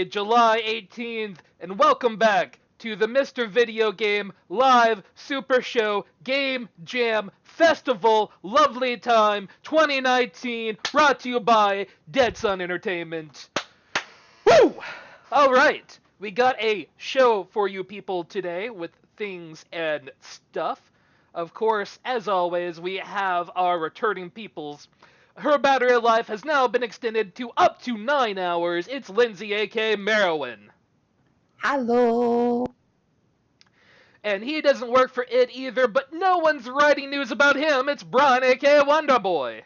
July 18th, and welcome back to the Mr. Video Game Live Super Show Game Jam Festival Lovely Time 2019, brought to you by Dead Sun Entertainment. Woo! Alright, we got a show for you people today with things and stuff. Of course, as always, we have our returning peoples. Her battery life has now been extended to up to 9 hours. It's Lindsay, aka Merowyn. Hello. And he doesn't work for it either, but no one's writing news about him. It's Brian, aka Wonderboy.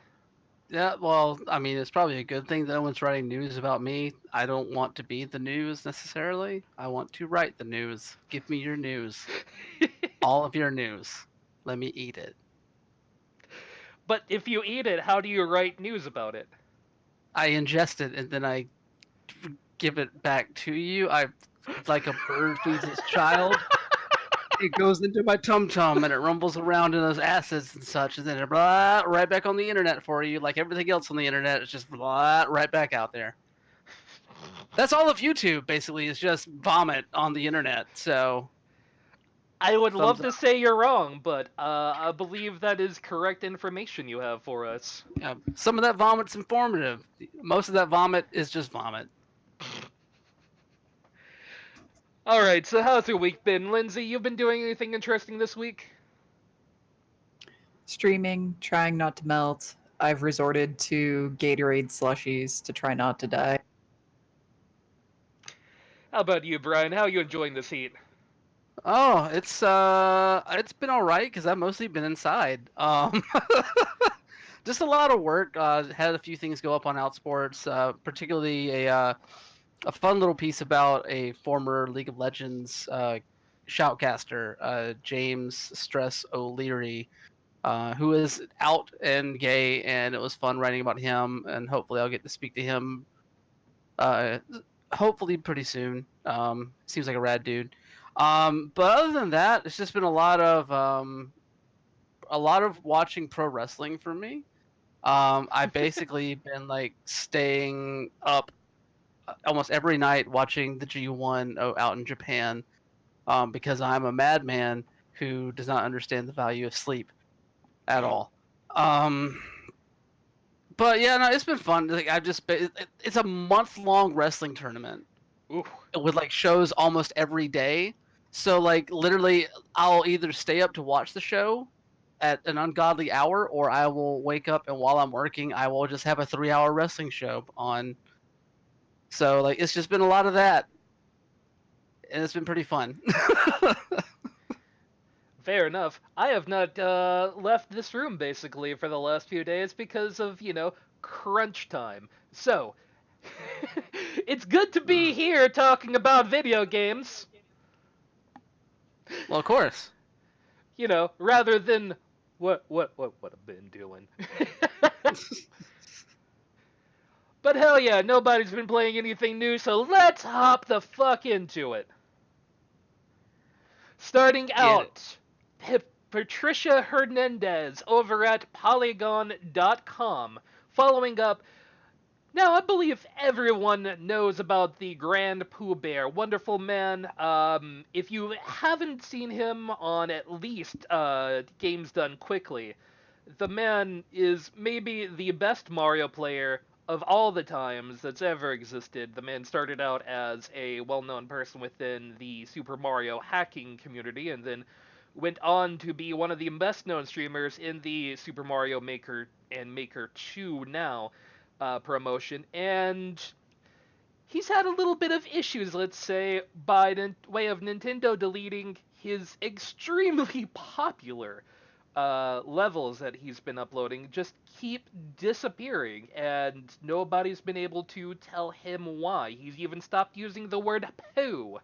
Yeah, well, I mean, it's probably a good thing that no one's writing news about me. I don't want to be the news necessarily. I want to write the news. Give me your news. All of your news. Let me eat it. But if you eat it, how do you write news about it? I ingest it and then I give it back to you. I like a bird feeds its child. It goes into my tum tum and it rumbles around in those acids and such, and then it blah right back on the internet for you, like everything else on the internet. It's just blah right back out there. That's all of YouTube basically is just vomit on the internet. So I would love thumbs to up. say you're wrong, but I believe that is correct information you have for us. Some of that vomit's informative. Most of that vomit is just vomit. Alright, so how's your week been? Lindsay, you've been doing anything interesting this week? Streaming, trying not to melt. I've resorted to Gatorade slushies to try not to die. How about you, Brian? How are you enjoying this heat? Oh, it's been all right because I've mostly been inside. Just a lot of work. Had a few things go up on Outsports, particularly a fun little piece about a former League of Legends shoutcaster, James Stress O'Leary, who is out and gay, and it was fun writing about him, and hopefully I'll get to speak to him hopefully pretty soon. Seems like a rad dude. But other than that, it's just been a lot of watching pro wrestling for me. I've basically been like staying up almost every night watching the G1 out in Japan, because I'm a madman who does not understand the value of sleep at all. But yeah, no, it's been fun. Like it's a month-long wrestling tournament Ooh. with like shows almost every day. So like literally, I'll either stay up to watch the show at an ungodly hour, or I will wake up and while I'm working, I will just have a 3-hour wrestling show on. So like it's just been a lot of that, and it's been pretty fun. Fair enough. I have not left this room basically for the last few days because of, crunch time. So, it's good to be here talking about video games. Well, of course. Rather than what I've been doing. But hell yeah, nobody's been playing anything new, so let's hop the fuck into it. Starting out, Patricia Hernandez over at Polygon.com. Following up, now I believe everyone knows about the GrandPOOBear, wonderful man. If you haven't seen him on at least Games Done Quickly, the man is maybe the best Mario player of all the times that's ever existed. The man started out as a well-known person within the Super Mario hacking community, and then went on to be one of the best-known streamers in the Super Mario Maker and Maker 2 now promotion. And he's had a little bit of issues, let's say, by way of Nintendo deleting his extremely popular levels that he's been uploading just keep disappearing, and nobody's been able to tell him why. He's even stopped using the word poo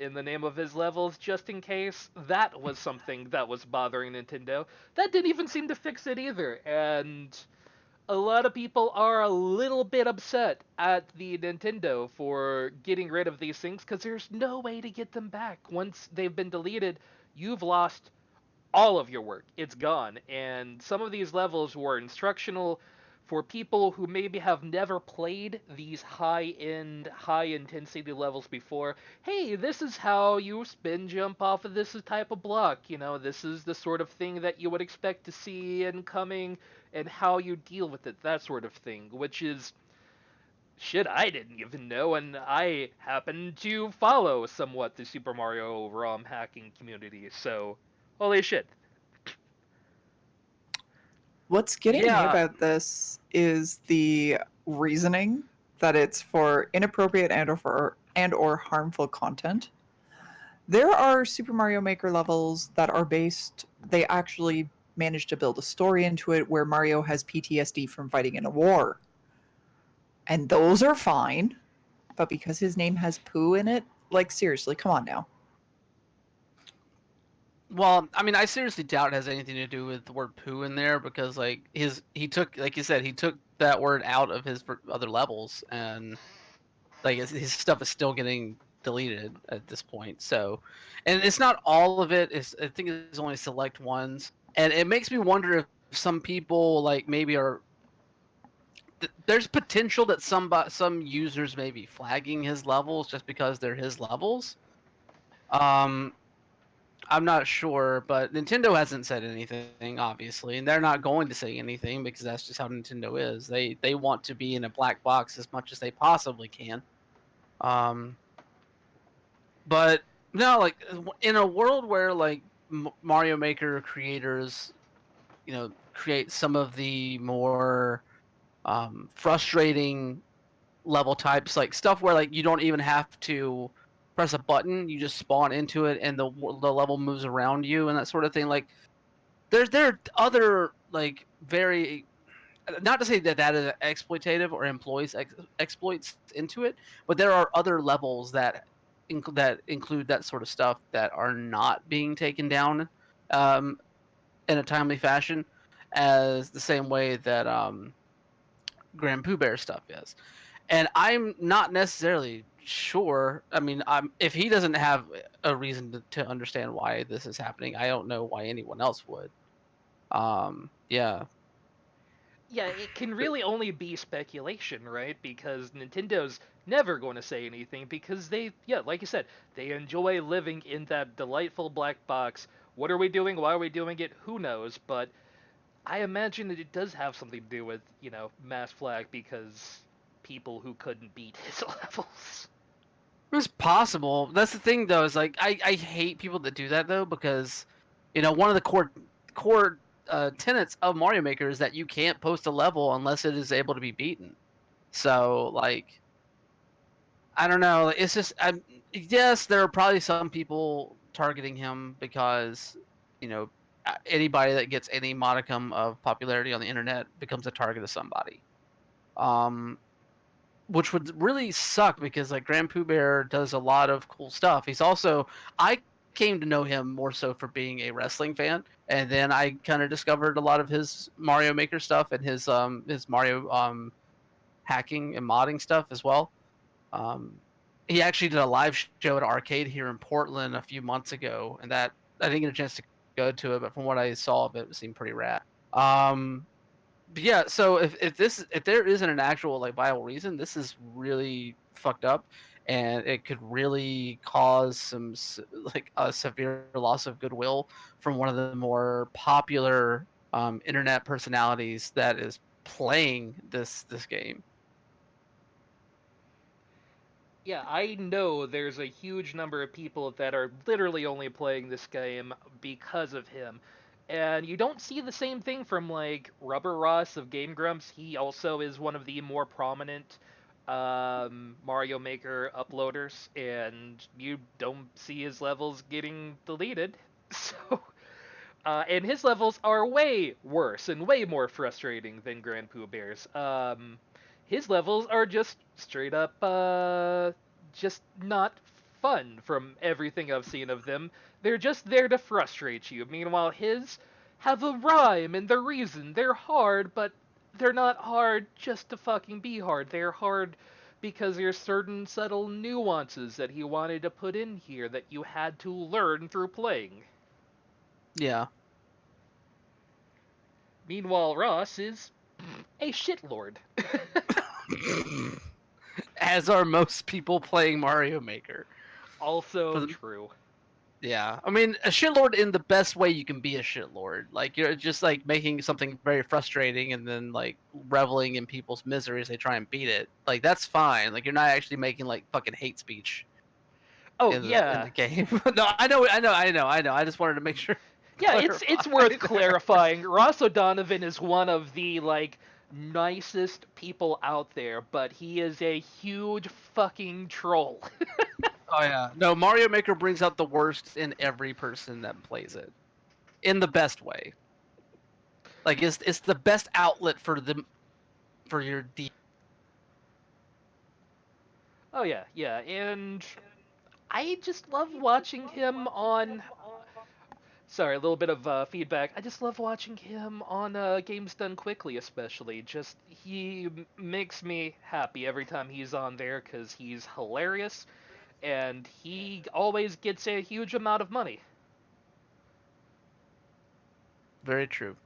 in the name of his levels, just in case that was something that was bothering Nintendo. That didn't even seem to fix it either, and a lot of people are a little bit upset at the Nintendo for getting rid of these things, because there's no way to get them back. Once they've been deleted, you've lost all of your work. It's gone. And some of these levels were instructional for people who maybe have never played these high-end, high-intensity levels before, hey, this is how you spin jump off of this type of block. This is the sort of thing that you would expect to see incoming, and how you deal with it, that sort of thing, which is shit I didn't even know, and I happen to follow somewhat the Super Mario ROM hacking community, so holy shit. What's getting me Yeah, about this is the reasoning that it's for inappropriate and or harmful content. There are Super Mario Maker levels that are based, they actually managed to build a story into it where Mario has PTSD from fighting in a war. And those are fine, but because his name has poo in it, like seriously, come on now. well, I mean, I seriously doubt it has anything to do with the word poo in there because, like, he took, like you said, he took that word out of his other levels, and like his stuff is still getting deleted at this point. So, and it's not all of it. I think it's only select ones, and it makes me wonder if some people like maybe are. There's potential that some users may be flagging his levels just because they're his levels. Um, I'm not sure, but Nintendo hasn't said anything, obviously, and they're not going to say anything because that's just how Nintendo is. They want to be in a black box as much as they possibly can. Um, but no, like in a world where like Mario Maker creators, create some of the more frustrating level types, like stuff where like you don't even have to press a button, you just spawn into it and the level moves around you and that sort of thing. Like there are other like very, not to say that that is exploitative or employs exploits into it, but there are other levels that include that sort of stuff that are not being taken down um, in a timely fashion, as the same way that GrandPOOBear stuff is. And I'm not necessarily sure. I mean, if he doesn't have a reason to understand why this is happening, I don't know why anyone else would. Yeah. Yeah, it can really only be speculation, right? Because Nintendo's never going to say anything because they, yeah, like you said, they enjoy living in that delightful black box. What are we doing? Why are we doing it? Who knows? But I imagine that it does have something to do with, Mass Flag because people who couldn't beat his levels. It's possible. That's the thing, though. Is like I hate people that do that though, because one of the core tenets of Mario Maker is that you can't post a level unless it is able to be beaten. So like I don't know. It's just yes, there are probably some people targeting him because anybody that gets any modicum of popularity on the internet becomes a target of somebody. Um, which would really suck because like GrandPOOBear does a lot of cool stuff. He's also, I came to know him more so for being a wrestling fan, and then I kind of discovered a lot of his Mario Maker stuff and his Mario hacking and modding stuff as well. Um, he actually did a live show at an arcade here in Portland a few months ago, and that I didn't get a chance to go to it, but from what I saw of it, it seemed pretty rad. Um, but yeah, so if there isn't an actual like viable reason, this is really fucked up, and it could really cause like a severe loss of goodwill from one of the more popular internet personalities that is playing this game. Yeah, I know there's a huge number of people that are literally only playing this game because of him. And you don't see the same thing from like Rubber Ross of Game Grumps. He also is one of the more prominent Mario Maker uploaders, and you don't see his levels getting deleted. So, and his levels are way worse and way more frustrating than GrandPOOBear's. His levels are just straight up, just not fun from everything I've seen of them. They're just there to frustrate you. Meanwhile, his have a rhyme and the reason. They're hard, but they're not hard just to fucking be hard. They're hard because there's certain subtle nuances that he wanted to put in here that you had to learn through playing. Yeah. Meanwhile, Ross is A shitlord. As are most people playing Mario Maker. For Also the true. Yeah, I mean, a shitlord in the best way you can be a shitlord. Like you're just like making something very frustrating and then like reveling in people's misery as they try and beat it. Like that's fine. Like you're not actually making like fucking hate speech Oh in the yeah, game. No, I know. I just wanted to make sure yeah. clarify It's worth there. clarifying. Ross O'Donovan is one of the like nicest people out there, but he is a huge fucking troll. Oh yeah, no. Mario Maker brings out the worst in every person that plays it in the best way. Like it's the best outlet for them for your Oh yeah, yeah, and I just love watching him on. Sorry, a little bit of feedback. I just love watching him on Games Done Quickly, especially. Just he makes me happy every time he's on there because he's hilarious and he always gets a huge amount of money. Very true.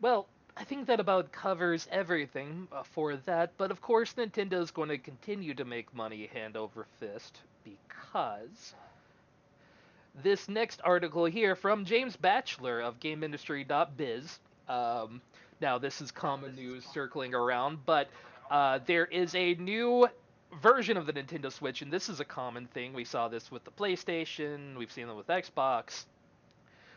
Well, I think that about covers everything for that, but of course Nintendo's going to continue to make money hand over fist because this next article here from James Batchelor of GameIndustry.biz. Um, Now, this is common news circling around, but there is a new version of the Nintendo Switch, and this is a common thing. We saw this with the PlayStation, we've seen it with Xbox,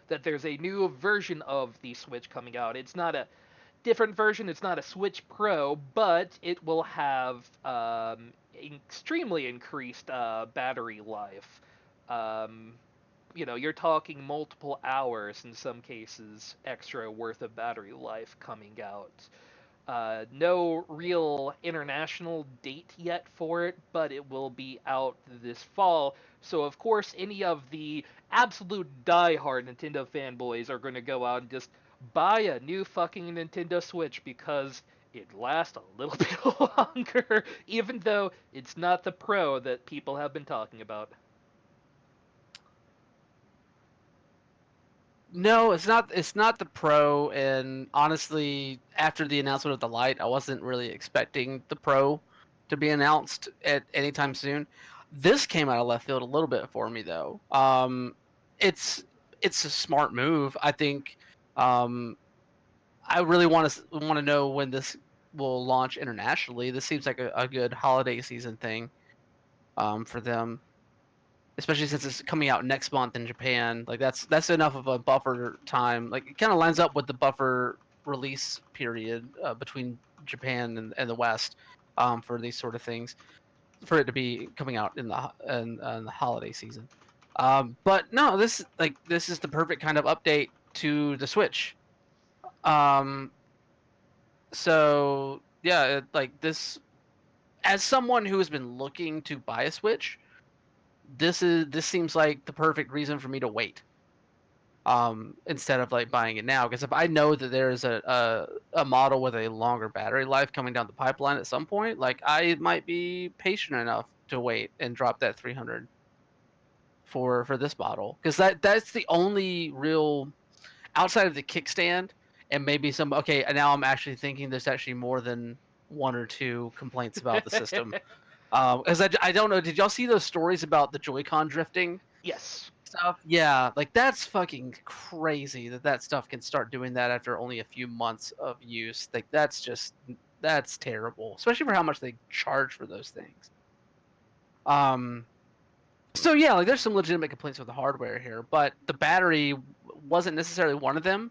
that there's a new version of the Switch coming out. It's not a different version, it's not a Switch Pro, but it will have extremely increased battery life. Um, you're talking multiple hours in some cases extra worth of battery life coming out. No real international date yet for it, but it will be out this fall. So, of course, any of the absolute die-hard Nintendo fanboys are going to go out and just buy a new fucking Nintendo Switch because it lasts a little bit longer, even though it's not the Pro that people have been talking about. No, it's not. It's not the Pro, and honestly, after the announcement of the Lite, I wasn't really expecting the Pro to be announced at any time soon. This came out of left field a little bit for me, though. It's it's a smart move. I think. Um, I really want to know when this will launch internationally. This seems like a good holiday season thing for them, especially since it's coming out next month in Japan. Like that's enough of a buffer time. Like it kind of lines up with the buffer release period between Japan and the West for these sort of things for it to be coming out in the holiday season. But no, this is the perfect kind of update to the Switch. Um, so yeah, like this as someone who has been looking to buy a Switch, this seems like the perfect reason for me to wait instead of like buying it now, because if I know that there's a model with a longer battery life coming down the pipeline at some point, like I might be patient enough to wait and drop that 300 for this model, because that's the only real outside of the kickstand and maybe some. Okay, and now I'm actually thinking there's actually more than one or two complaints about the system. Because I don't know, did y'all see those stories about the Joy-Con drifting Yes. stuff? Yeah, like that's fucking crazy that stuff can start doing that after only a few months of use. Like that's terrible, especially for how much they charge for those things. Um, so yeah, like there's some legitimate complaints with the hardware here, but the battery wasn't necessarily one of them.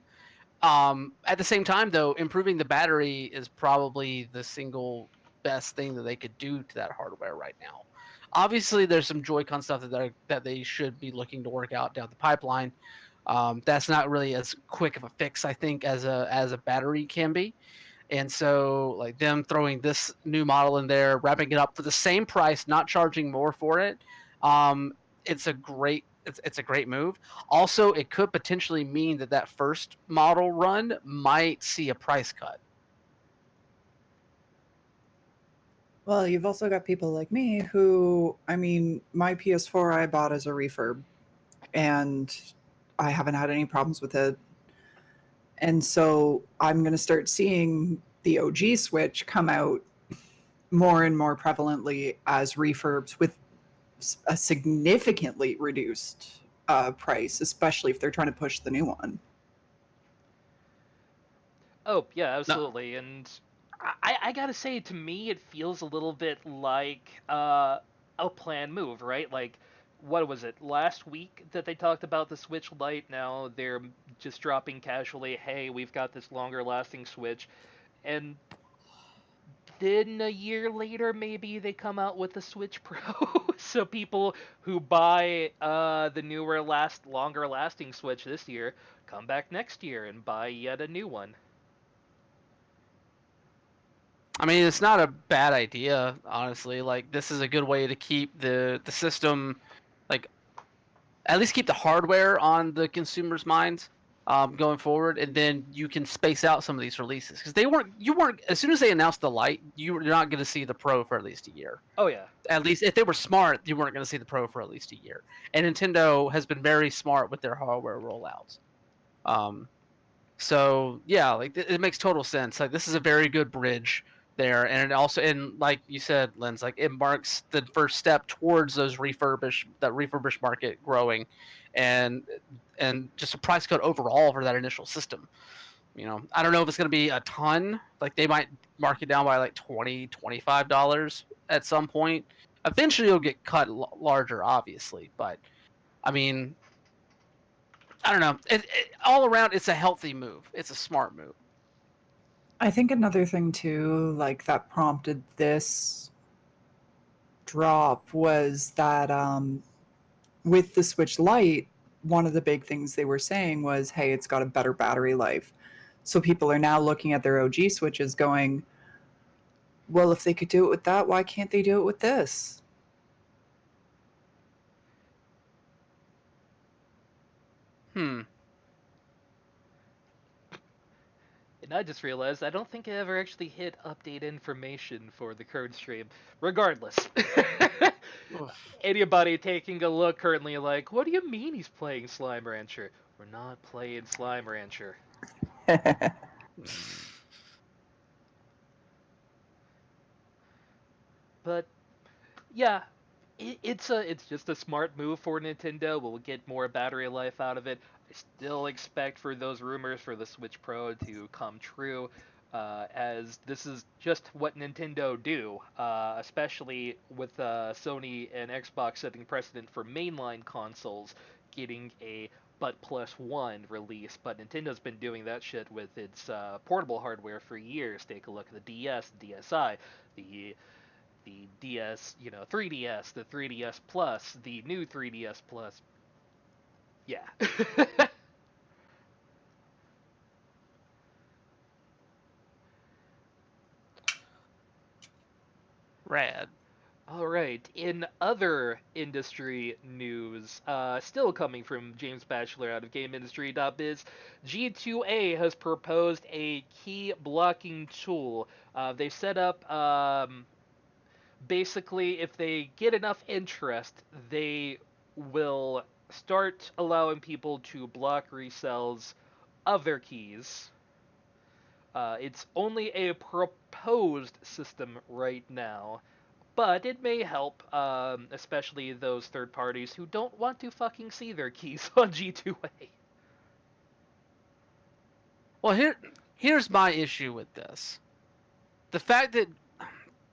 At the same time, though, improving the battery is probably the single best thing that they could do to that hardware right now. Obviously, there's some Joy-Con stuff that they should be looking to work out down the pipeline. That's not really as quick of a fix, I think, as a battery can be. And so, like them throwing this new model in there, wrapping it up for the same price, not charging more for it, um, it's a great move. Also, it could potentially mean that first model run might see a price cut. Well, you've also got people like me who, I mean, my PS4 I bought as a refurb and I haven't had any problems with it. And so I'm going to start seeing the OG Switch come out more and more prevalently as refurbs with a significantly reduced price, especially if they're trying to push the new one. Oh yeah, No, absolutely. And I gotta say, to me, it feels a little bit like a planned move, right? Like, what was it last week that they talked about the Switch Lite? Now they're just dropping casually, "Hey, we've got this longer-lasting Switch," and then a year later, maybe they come out with the Switch Pro. So people who buy the newer, longer-lasting Switch this year come back next year and buy yet a new one. I mean it's not a bad idea, honestly. Like this is a good way to keep the system, like at least keep the hardware on the consumer's minds going forward, and then you can space out some of these releases because you weren't as soon as they announced the Lite, you're not going to see the Pro for at least a year. Oh yeah. At least if they were smart, you weren't going to see the Pro for at least a year. And Nintendo has been very smart with their hardware rollouts. Um, so yeah, like it makes total sense. Like this is a very good bridge there, and it also, and like you said, Lens, like it marks the first step towards that refurbished market growing, and just a price cut overall for that initial system. You know, I don't know if it's going to be a ton. Like they might mark it down by like $20-$25 at some point. Eventually, it'll get cut larger, obviously. But I mean, I don't know. All around, it's a healthy move. It's a smart move. I think another thing too, like that prompted this drop was that with the Switch Lite, one of the big things they were saying was, hey, it's got a better battery life. So people are now looking at their OG Switches going, well, if they could do it with that, why can't they do it with this? Hmm. And I just realized I don't think I ever actually hit update information for the current stream. Regardless. Anybody taking a look currently like, what do you mean he's playing Slime Rancher? We're not playing Slime Rancher. But yeah, it's just a smart move for Nintendo. We'll get more battery life out of it. I still expect for those rumors for the Switch Pro to come true, as this is just what Nintendo do, especially with Sony and Xbox setting precedent for mainline consoles getting a but plus one release. But Nintendo's been doing that shit with its portable hardware for years. Take a look at the DS, the DSi, the DS, 3DS, the 3DS Plus, the new 3DS Plus. Yeah. Rad. All right. In other industry news, still coming from James Batchelor out of GameIndustry.biz, G2A has proposed a key blocking tool. They set up basically, if they get enough interest, they will start allowing people to block resells of their keys. It's only a proposed system right now, but it may help, especially those third parties who don't want to fucking see their keys on G2A. Well, here's my issue with this. The fact that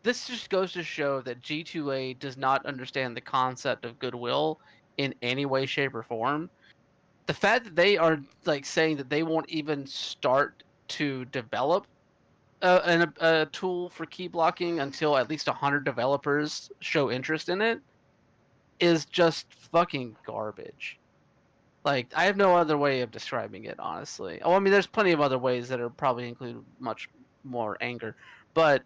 this just goes to show that G2A does not understand the concept of goodwill in any way, shape, or form. The fact that they are like saying that they won't even start to develop a tool for key blocking until at least 100 developers show interest in it is just fucking garbage. Like, I have no other way of describing it, honestly. Oh, I mean, there's plenty of other ways that are probably include much more anger, but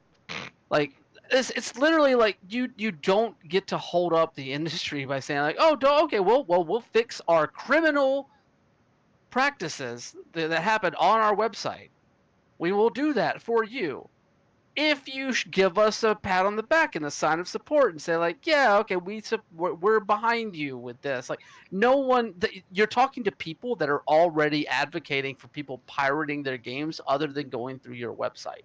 like, it's literally like you don't get to hold up the industry by saying like, oh, okay, well, we'll fix our criminal practices that happen on our website. We will do that for you. if you give us a pat on the back and a sign of support and say like, yeah, okay, we're behind you with this. Like, no one, you're talking to people that are already advocating for people pirating their games other than going through your website.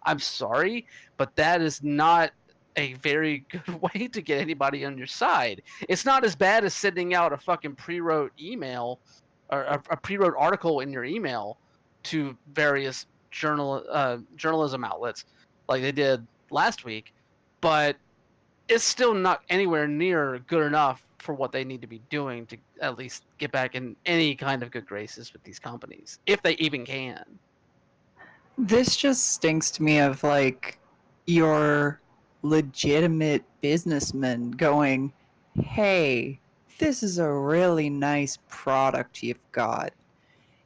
I'm sorry, but that is not a very good way to get anybody on your side. It's not as bad as sending out a fucking pre-wrote email or a pre-wrote article in your email to various journalism outlets like they did last week, but it's still not anywhere near good enough for what they need to be doing to at least get back in any kind of good graces with these companies, if they even can. This just stinks to me of like your legitimate businessman going, hey, this is a really nice product you've got.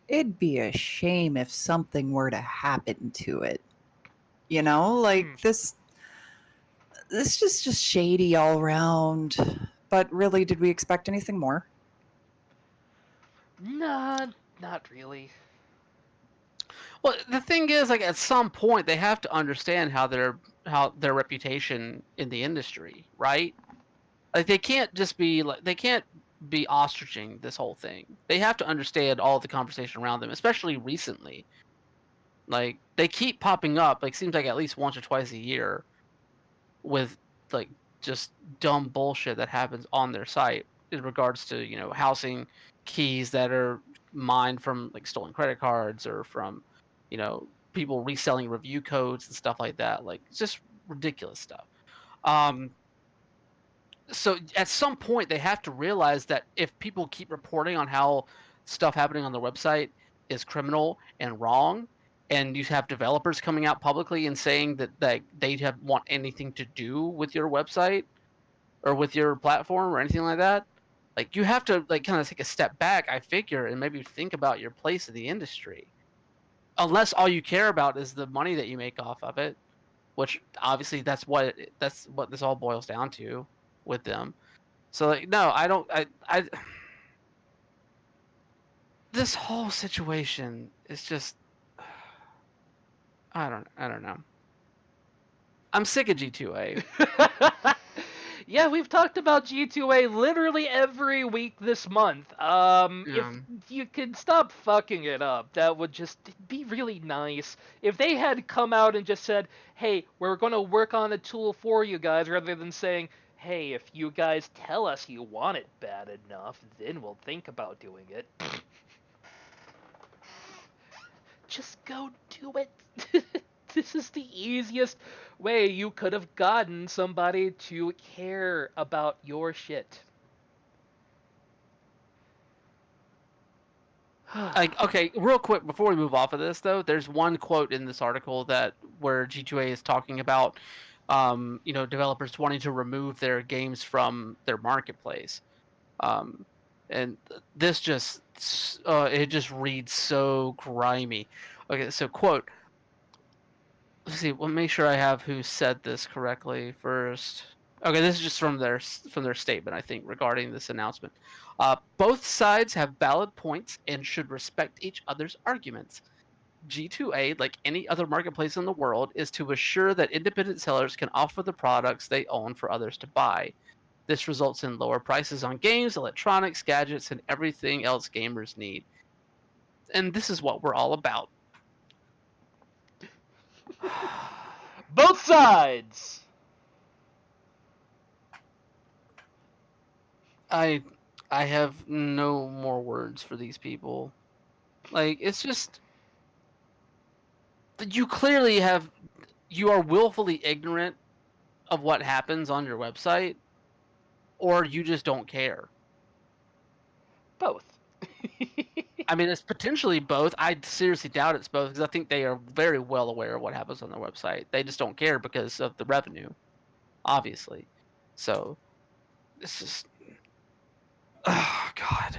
It'd be a shame if something were to happen to it. You know, Hmm. like this is just shady all around. But really, did we expect anything more? Nah, not really. Well, the thing is, like at some point, they have to understand how their reputation in the industry, right? Like they can't be ostriching this whole thing. They have to understand all the conversation around them, especially recently. Like they keep popping up, like seems like at least once or twice a year with like just dumb bullshit that happens on their site in regards to, housing keys that are mined from like stolen credit cards or from, people reselling review codes and stuff like that. Like it's just ridiculous stuff. Um so at some point they have to realize that if people keep reporting on how stuff happening on their website is criminal and wrong, and you have developers coming out publicly and saying that they have want anything to do with your website or with your platform or anything like that, like you have to like kind of take a step back, I figure, and maybe think about your place in the industry. Unless all you care about is the money that you make off of it, which obviously that's what this all boils down to with them. So like, no, I don't. I this whole situation is just, I don't know. I'm sick of G2A. Yeah, we've talked about G2A literally every week this month. If Yeah. you could stop fucking it up, that would just be really nice. If they had come out and just said, hey, we're going to work on a tool for you guys, rather than saying, hey, if you guys tell us you want it bad enough, then we'll think about doing it. Just go do it. This is the easiest way you could have gotten somebody to care about your shit. Like, okay, real quick before we move off of this though, there's one quote in this article that where G2A is talking about, developers wanting to remove their games from their marketplace. Um, and this just it just reads so grimy. Okay, so quote. Let's see. We'll make sure I have who said this correctly first. Okay, this is just from their statement, I think, regarding this announcement. Both sides have valid points and should respect each other's arguments. G2A, like any other marketplace in the world, is to assure that independent sellers can offer the products they own for others to buy. This results in lower prices on games, electronics, gadgets, and everything else gamers need. And this is what we're all about. Both sides. I I have no more words for these people. Like it's just you clearly you are willfully ignorant of what happens on your website, or you just don't care. Both. I mean, it's potentially both. I seriously doubt it's both because I think they are very well aware of what happens on their website. They just don't care because of the revenue, obviously. So it's just, oh god.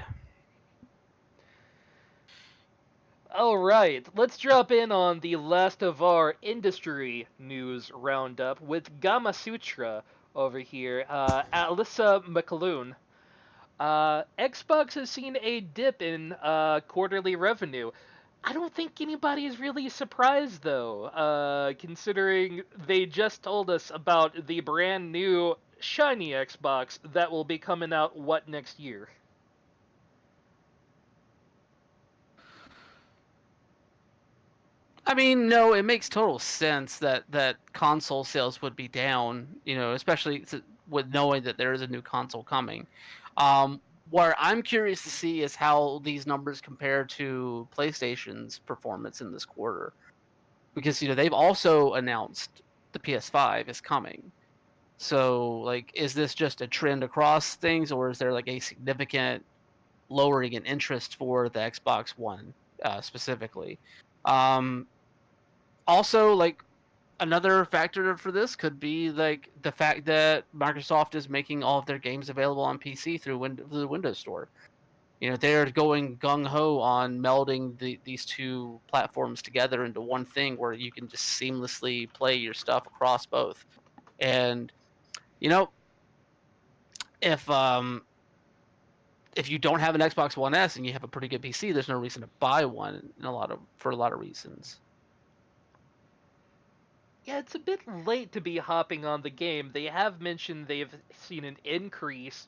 All right, let's drop in on the last of our industry news roundup with Gama Sutra over here. Alyssa McAloon. Xbox has seen a dip in quarterly revenue. I don't think anybody is really surprised though, considering they just told us about the brand new shiny Xbox that will be coming out what next year. I mean, no, it makes total sense that console sales would be down, especially with knowing that there is a new console coming. Where I'm curious to see is how these numbers compare to PlayStation's performance in this quarter, because they've also announced the PS5 is coming. So, like, is this just a trend across things, or is there like a significant lowering in interest for the Xbox One specifically? Um, Also, like, another factor for this could be like the fact that Microsoft is making all of their games available on PC through the Windows Store. They're going gung ho on melding these two platforms together into one thing where you can just seamlessly play your stuff across both. And you know, if if you don't have an Xbox One S and you have a pretty good PC, there's no reason to buy one for a lot of reasons. Yeah, it's a bit late to be hopping on the game. They have mentioned they've seen an increase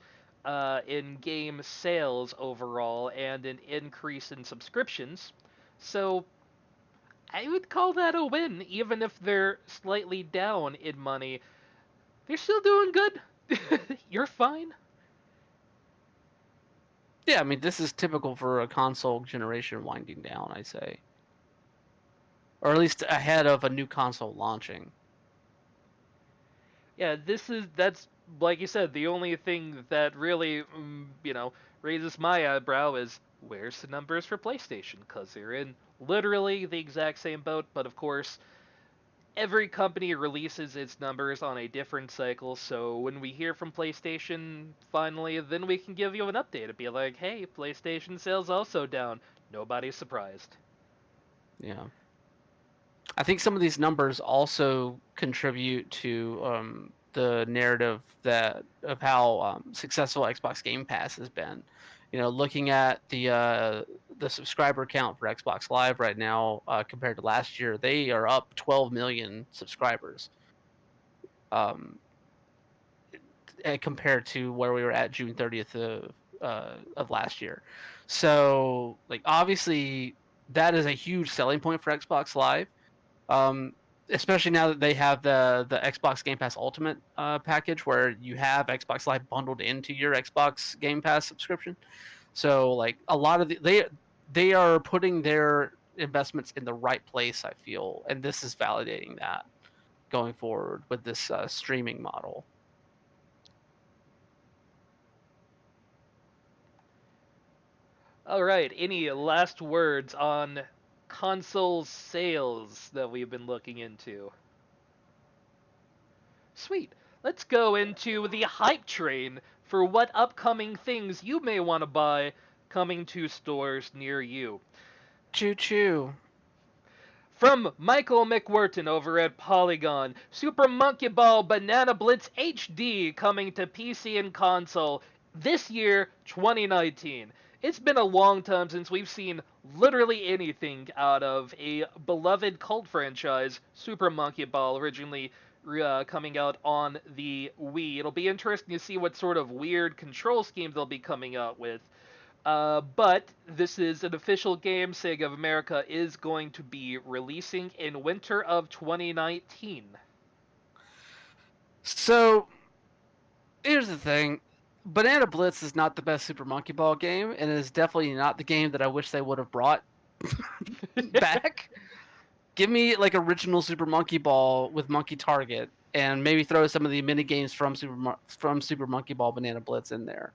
in game sales overall and an increase in subscriptions. So I would call that a win, even if they're slightly down in money. They're still doing good. You're fine. Yeah, I mean, this is typical for a console generation winding down, I say, or at least ahead of a new console launching. Yeah, that's like you said, the only thing that really, raises my eyebrow is where's the numbers for PlayStation? Because they're in literally the exact same boat, but of course, every company releases its numbers on a different cycle, so when we hear from PlayStation finally, then we can give you an update and be like, hey, PlayStation sales also down. Nobody's surprised. Yeah. I think some of these numbers also contribute to the narrative that of how successful Xbox Game Pass has been. Looking at the subscriber count for Xbox Live right now compared to last year, they are up 12 million subscribers um, compared to where we were at June 30th of last year. So, like, obviously, that is a huge selling point for Xbox Live, um, especially now that they have the Xbox Game Pass Ultimate package, where you have Xbox Live bundled into your Xbox Game Pass subscription. So, like, a lot of they are putting their investments in the right place, I feel, and this is validating that going forward with this streaming model. All right, any last words on console sales that we've been looking into? Sweet. Let's go into the hype train for what upcoming things you may want to buy coming to stores near you. Choo choo. From Michael McWhirton over at Polygon, Super Monkey Ball Banana Blitz HD coming to PC and console this year, 2019. It's been a long time since we've seen literally anything out of a beloved cult franchise, Super Monkey Ball, originally coming out on the Wii. It'll be interesting to see what sort of weird control scheme they'll be coming out with. But this is an official game Sega of America is going to be releasing in winter of 2019. So here's the thing. Banana Blitz is not the best Super Monkey Ball game, and it is definitely not the game that I wish they would have brought back. Give me like original Super Monkey Ball with Monkey Target, and maybe throw some of the mini games from Super Monkey Ball Banana Blitz in there.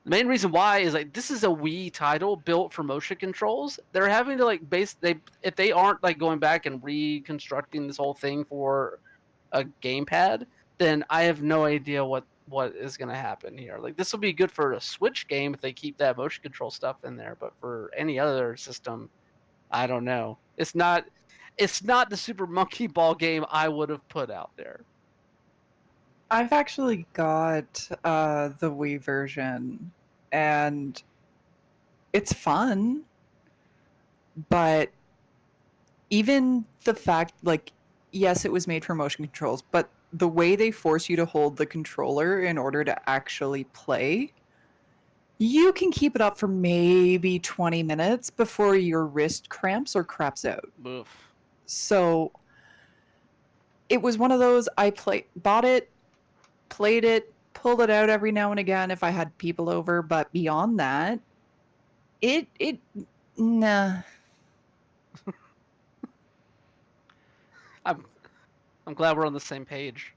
The main reason why is like this is a Wii title built for motion controls. They're having to like if they aren't like going back and reconstructing this whole thing for a gamepad, then I have no idea what is going to happen here. Like this will be good for a Switch game if they keep that motion control stuff in there, but for any other system, I don't know. It's not the Super Monkey Ball game I would have put out there. I've actually got the Wii version, and it's fun. But even the fact, like, yes, it was made for motion controls, but the way they force you to hold the controller in order to actually play, you can keep it up for maybe 20 minutes before your wrist cramps or craps out. Oof. So it was one of those, bought it, played it, pulled it out every now and again if I had people over, but beyond that, it nah. I'm I'm glad we're on the same page.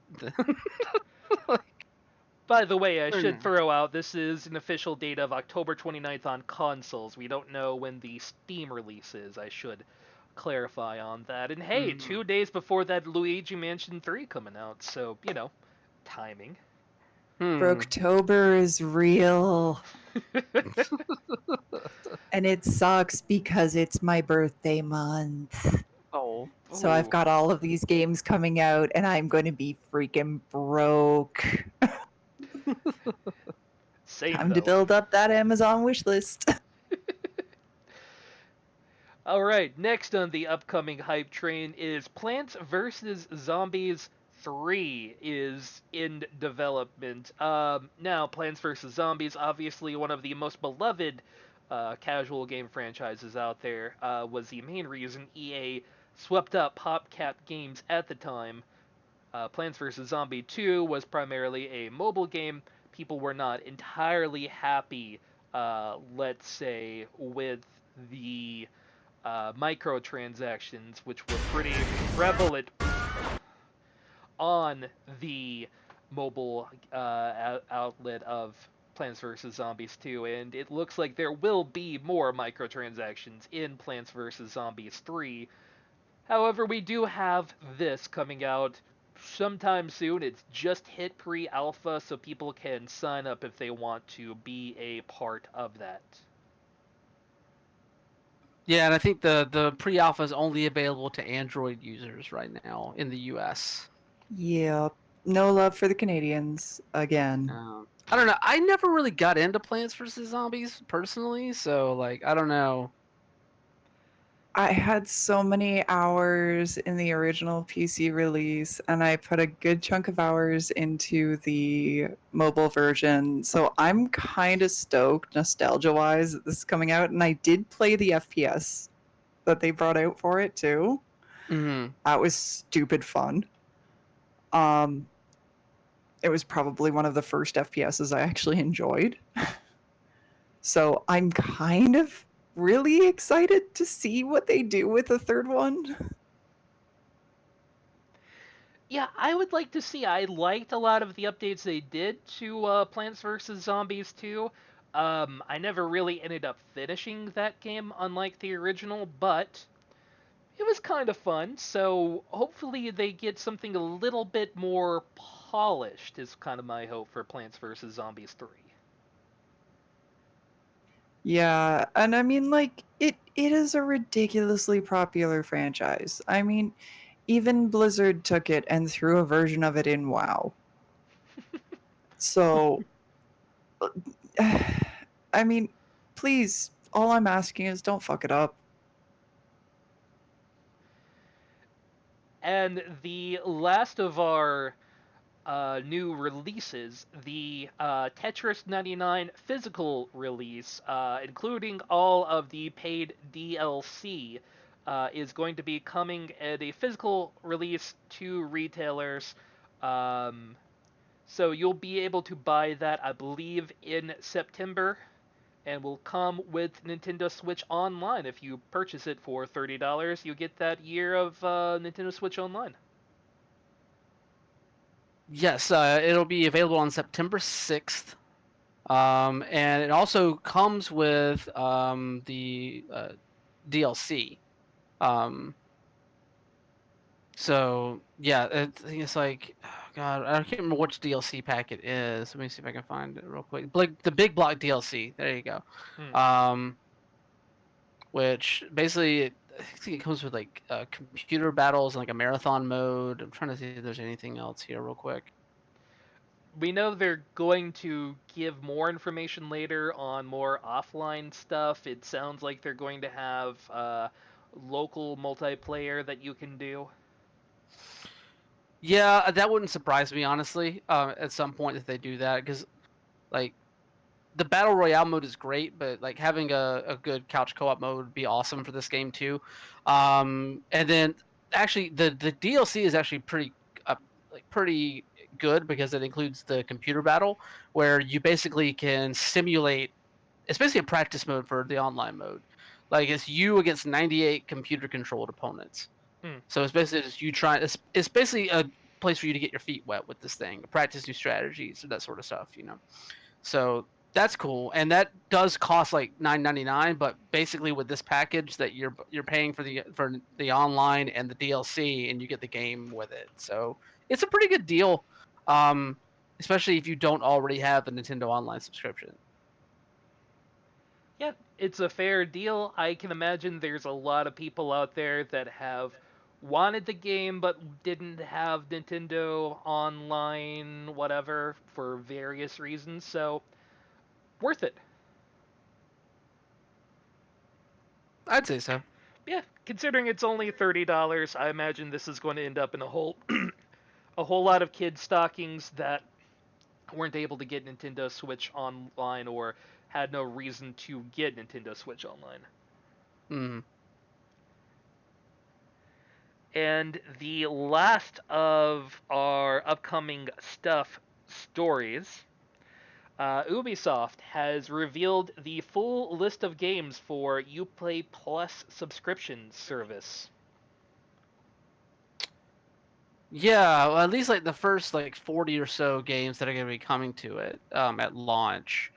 By the way, I Or should no. throw out this is an official date of October 29th on consoles. We don't know when the Steam release is. I should clarify on that. And hey, 2 days before that Luigi Mansion 3 coming out, so, timing. Hmm. Brooktober is real. And it sucks because it's my birthday month. Oh. So I've Ooh, got all of these games coming out and I'm going to be freaking broke. same Time to though. build up that Amazon wish list. Alright, next on the upcoming hype train is Plants vs. Zombies 3 is in development. Now, Plants vs. Zombies, obviously one of the most beloved casual game franchises out there, was the main reason EA swept up PopCap Games at the time. Plants vs. Zombie 2 was primarily a mobile game. People were not entirely happy, let's say, with the microtransactions, which were pretty prevalent on the mobile outlet of Plants vs. Zombies 2, and it looks like there will be more microtransactions in Plants vs. Zombies 3. However, we do have this coming out sometime soon. It's just hit pre alpha, so people can sign up if they want to be a part of that. Yeah, and I think the pre-alpha is only available to Android users right now in the US. Yep. No love for the Canadians again. I don't know. I never really got into Plants vs Zombies personally, so like I don't know. I had so many hours in the original PC release, and I put a good chunk of hours into the mobile version. So I'm kind of stoked, nostalgia wise, that this is coming out. And I did play the FPS that they brought out for it too. Mm-hmm. That was stupid fun. Um, it was probably one of the first FPSs I actually enjoyed. So I'm kind of really excited to see what they do with the third one. Yeah, I would like to see. I liked a lot of the updates they did to Plants vs. Zombies 2. I never really ended up finishing that game, unlike the original, but it was kind of fun. So hopefully they get something a little bit more polished, is kind of my hope for Plants vs. Zombies 3. Yeah, and I mean, like, it is a ridiculously popular franchise. I mean, even Blizzard took it and threw a version of it in WoW. So, I mean, please, all I'm asking is don't fuck it up. And the last of our new releases, the Tetris 99 physical release, including all of the paid DLC, is going to be coming at a physical release to retailers. Um, so you'll be able to buy that, I believe, in September, and will come with Nintendo Switch Online. If you purchase it for $30, you get that year of Nintendo Switch Online. Yes, it'll be available on September 6th. And it also comes with the DLC. Um, so yeah, I think it's like, oh God, I can't remember which DLC pack it is. Let me see if I can find it real quick. Like the big block DLC. There you go. Hmm. Um, which basically I think it comes with like computer battles and like a marathon mode. I'm trying to see if there's anything else here real quick. we know they're going to give more information later on more offline stuff. It sounds like they're going to have local multiplayer that you can do. Yeah, that wouldn't surprise me honestly. At some point if they do that, because like the battle royale mode is great, but like having a good couch co-op mode would be awesome for this game too. And then actually the DLC is actually pretty good because it includes the computer battle where you basically can simulate. It's basically a practice mode for the online mode. Like it's you against 98 computer controlled opponents. Hmm. So it's basically just you trying. It's basically a place for you to get your feet wet with this thing, practice new strategies, that sort of stuff. So that's cool, and that does cost like $9.99. But basically, with this package, that you're paying for the online and the DLC, and you get the game with it. So it's a pretty good deal, um, especially if you don't already have the Nintendo Online subscription. Yeah, it's a fair deal. I can imagine there's a lot of people out there that have wanted the game but didn't have Nintendo Online, whatever, for various reasons. So, worth it. I'd say so. Yeah, considering it's only $30, I imagine this is going to end up in a whole a whole lot of kids stockings that weren't able to get Nintendo Switch Online or had no reason to get Nintendo Switch Online. Mm. And the last of our upcoming stuff stories, Ubisoft has revealed the full list of games for Uplay Plus subscription service. Yeah, well, at least like the first like 40 or so games that are going to be coming to it at launch.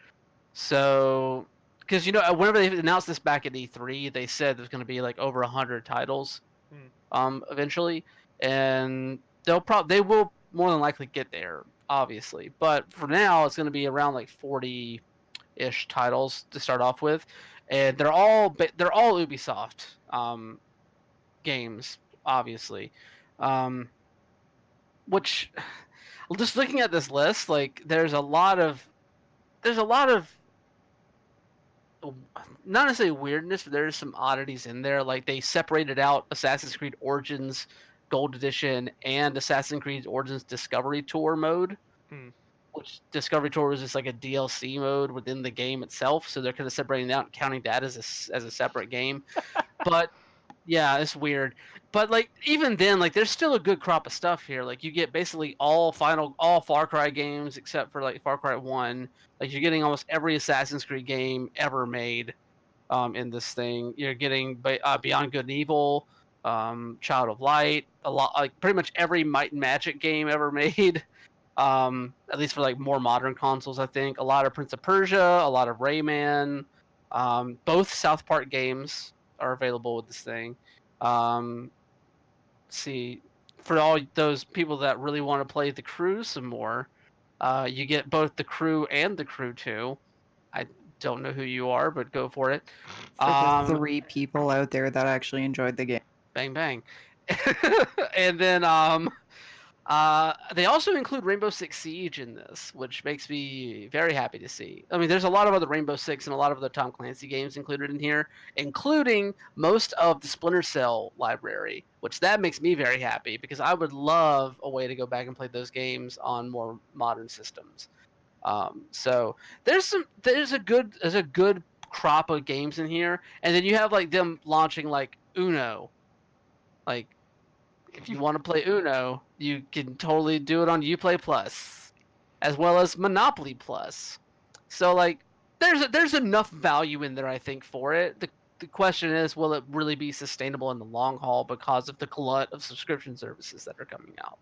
So, because whenever they announced this back at E3, they said there's going to be like over 100 titles Hmm. eventually, and they will more than likely get there, obviously. But for now, it's going to be around like 40-ish titles to start off with, and they're all Ubisoft games, obviously. Um, which just looking at this list, like there's a lot of not necessarily weirdness, but there's some oddities in there. Like they separated out Assassin's Creed Origins Gold Edition and Assassin's Creed Origins Discovery Tour mode, Hmm. which Discovery Tour is just like a DLC mode within the game itself. So they're kind of separating out and counting that as a separate game. But yeah, it's weird. But like even then, like there's still a good crop of stuff here. Like you get basically all Far Cry games except for like Far Cry 1. Like you're getting almost every Assassin's Creed game ever made in this thing. You're getting Beyond Good and Evil, Child of Light, a lot like pretty much every Might and Magic game ever made. At least for like more modern consoles, I think. A lot of Prince of Persia, a lot of Rayman. Both South Park games are available with this thing. Let's see, for all those people that really want to play The Crew some more, you get both The Crew and The Crew 2. I don't know who you are, but go for it. For the Um, 3 people out there that actually enjoyed the game. bang bang. And then they also include Rainbow Six Siege in this, which makes me very happy to see. I mean, there's a lot of other Rainbow Six and a lot of other Tom Clancy games included in here, including most of the Splinter Cell library, which that makes me very happy because I would love a way to go back and play those games on more modern systems. So there's a good crop of games in here, and then you have like them launching like Uno, like if you want to play Uno, you can totally do it on Uplay Plus, as well as Monopoly Plus. So like, there's enough value in there, I think, for it. The question is, will it really be sustainable in the long haul because of the glut of subscription services that are coming out?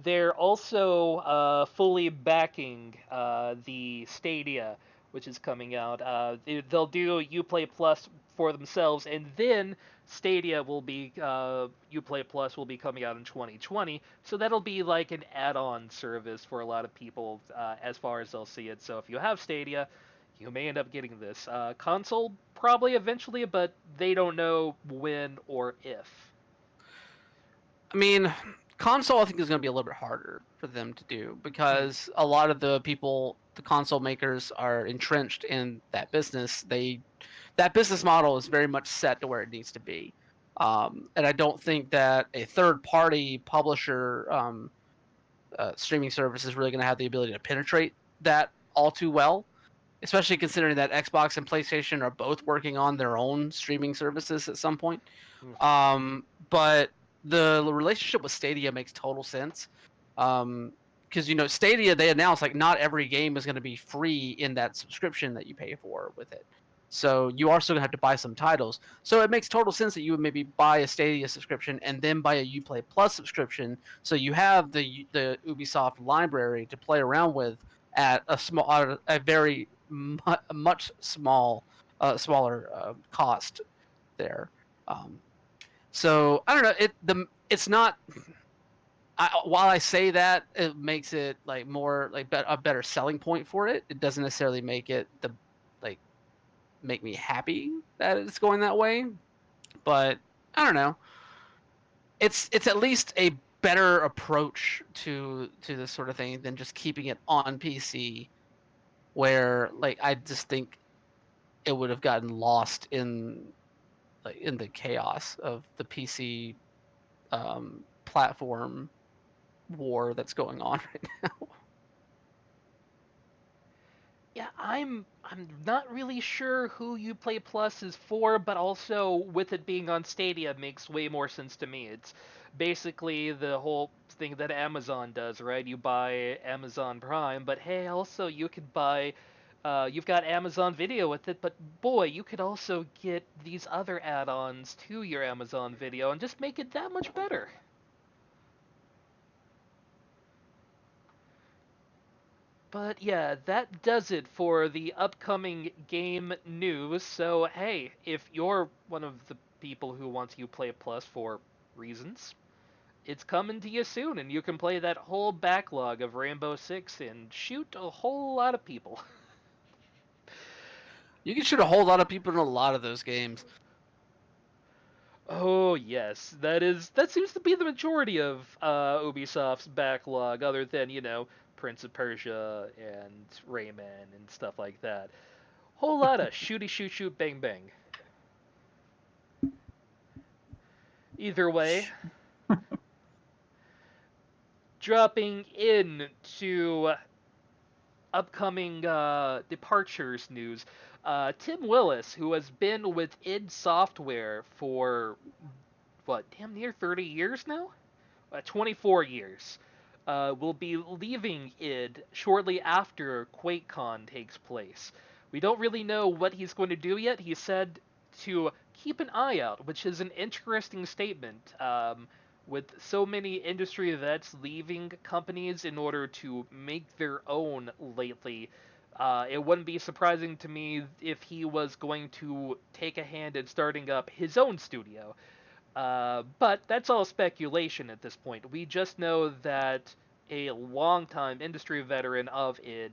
They're also fully backing the Stadia, which is coming out. They'll do Uplay Plus for themselves, and then Stadia will be Uplay Plus will be coming out in 2020. So that'll be like an add-on service for a lot of people, as far as they'll see it. So if you have Stadia, you may end up getting this console probably eventually, but they don't know when or if. I mean, console, I think, is going to be a little bit harder for them to do because a lot of the people, the console makers, are entrenched in that business. That business model is very much set to where it needs to be. And I don't think that a third-party publisher streaming service is really going to have the ability to penetrate that all too well, especially considering that Xbox and PlayStation are both working on their own streaming services at some point. But the relationship with Stadia makes total sense. Because Stadia, they announced like not every game is going to be free in that subscription that you pay for with it. So you are still going to have to buy some titles. So it makes total sense that you would maybe buy a Stadia subscription and then buy a Uplay Plus subscription, so you have the Ubisoft library to play around with at a very much smaller cost there. So I don't know. It's not. While I say that, it makes it like more like a better selling point for it. It doesn't necessarily make it make me happy that it's going that way. But I don't know. It's at least a better approach to this sort of thing than just keeping it on PC, where like I just think it would have gotten lost in the chaos of the PC platform war that's going on right now. Yeah, I'm not really sure who Uplay Plus is for, but also with it being on Stadia makes way more sense to me. It's basically the whole thing that Amazon does, right? You buy Amazon Prime, but hey, also you could buy you've got Amazon Video with it, but boy, you could also get these other add-ons to your Amazon Video and just make it that much better. But yeah, that does it for the upcoming game news. So hey, if you're one of the people who wants Uplay Plus for reasons, it's coming to you soon, and you can play that whole backlog of Rainbow Six and shoot a whole lot of people. You can shoot a whole lot of people in a lot of those games. Oh yes, that seems to be the majority of Ubisoft's backlog, other than Prince of Persia and Rayman and stuff like that. Whole lot of shooty shoot shoot bang bang. Either way, dropping in to upcoming departures news. Tim Willis, who has been with id Software for what, damn near 30 years now? 24 years. Will be leaving id shortly after QuakeCon takes place. We don't really know what he's going to do yet. He said to keep an eye out, which is an interesting statement. With so many industry vets leaving companies in order to make their own lately, it wouldn't be surprising to me if he was going to take a hand in starting up his own studio. But that's all speculation at this point. We just know that a longtime industry veteran of id,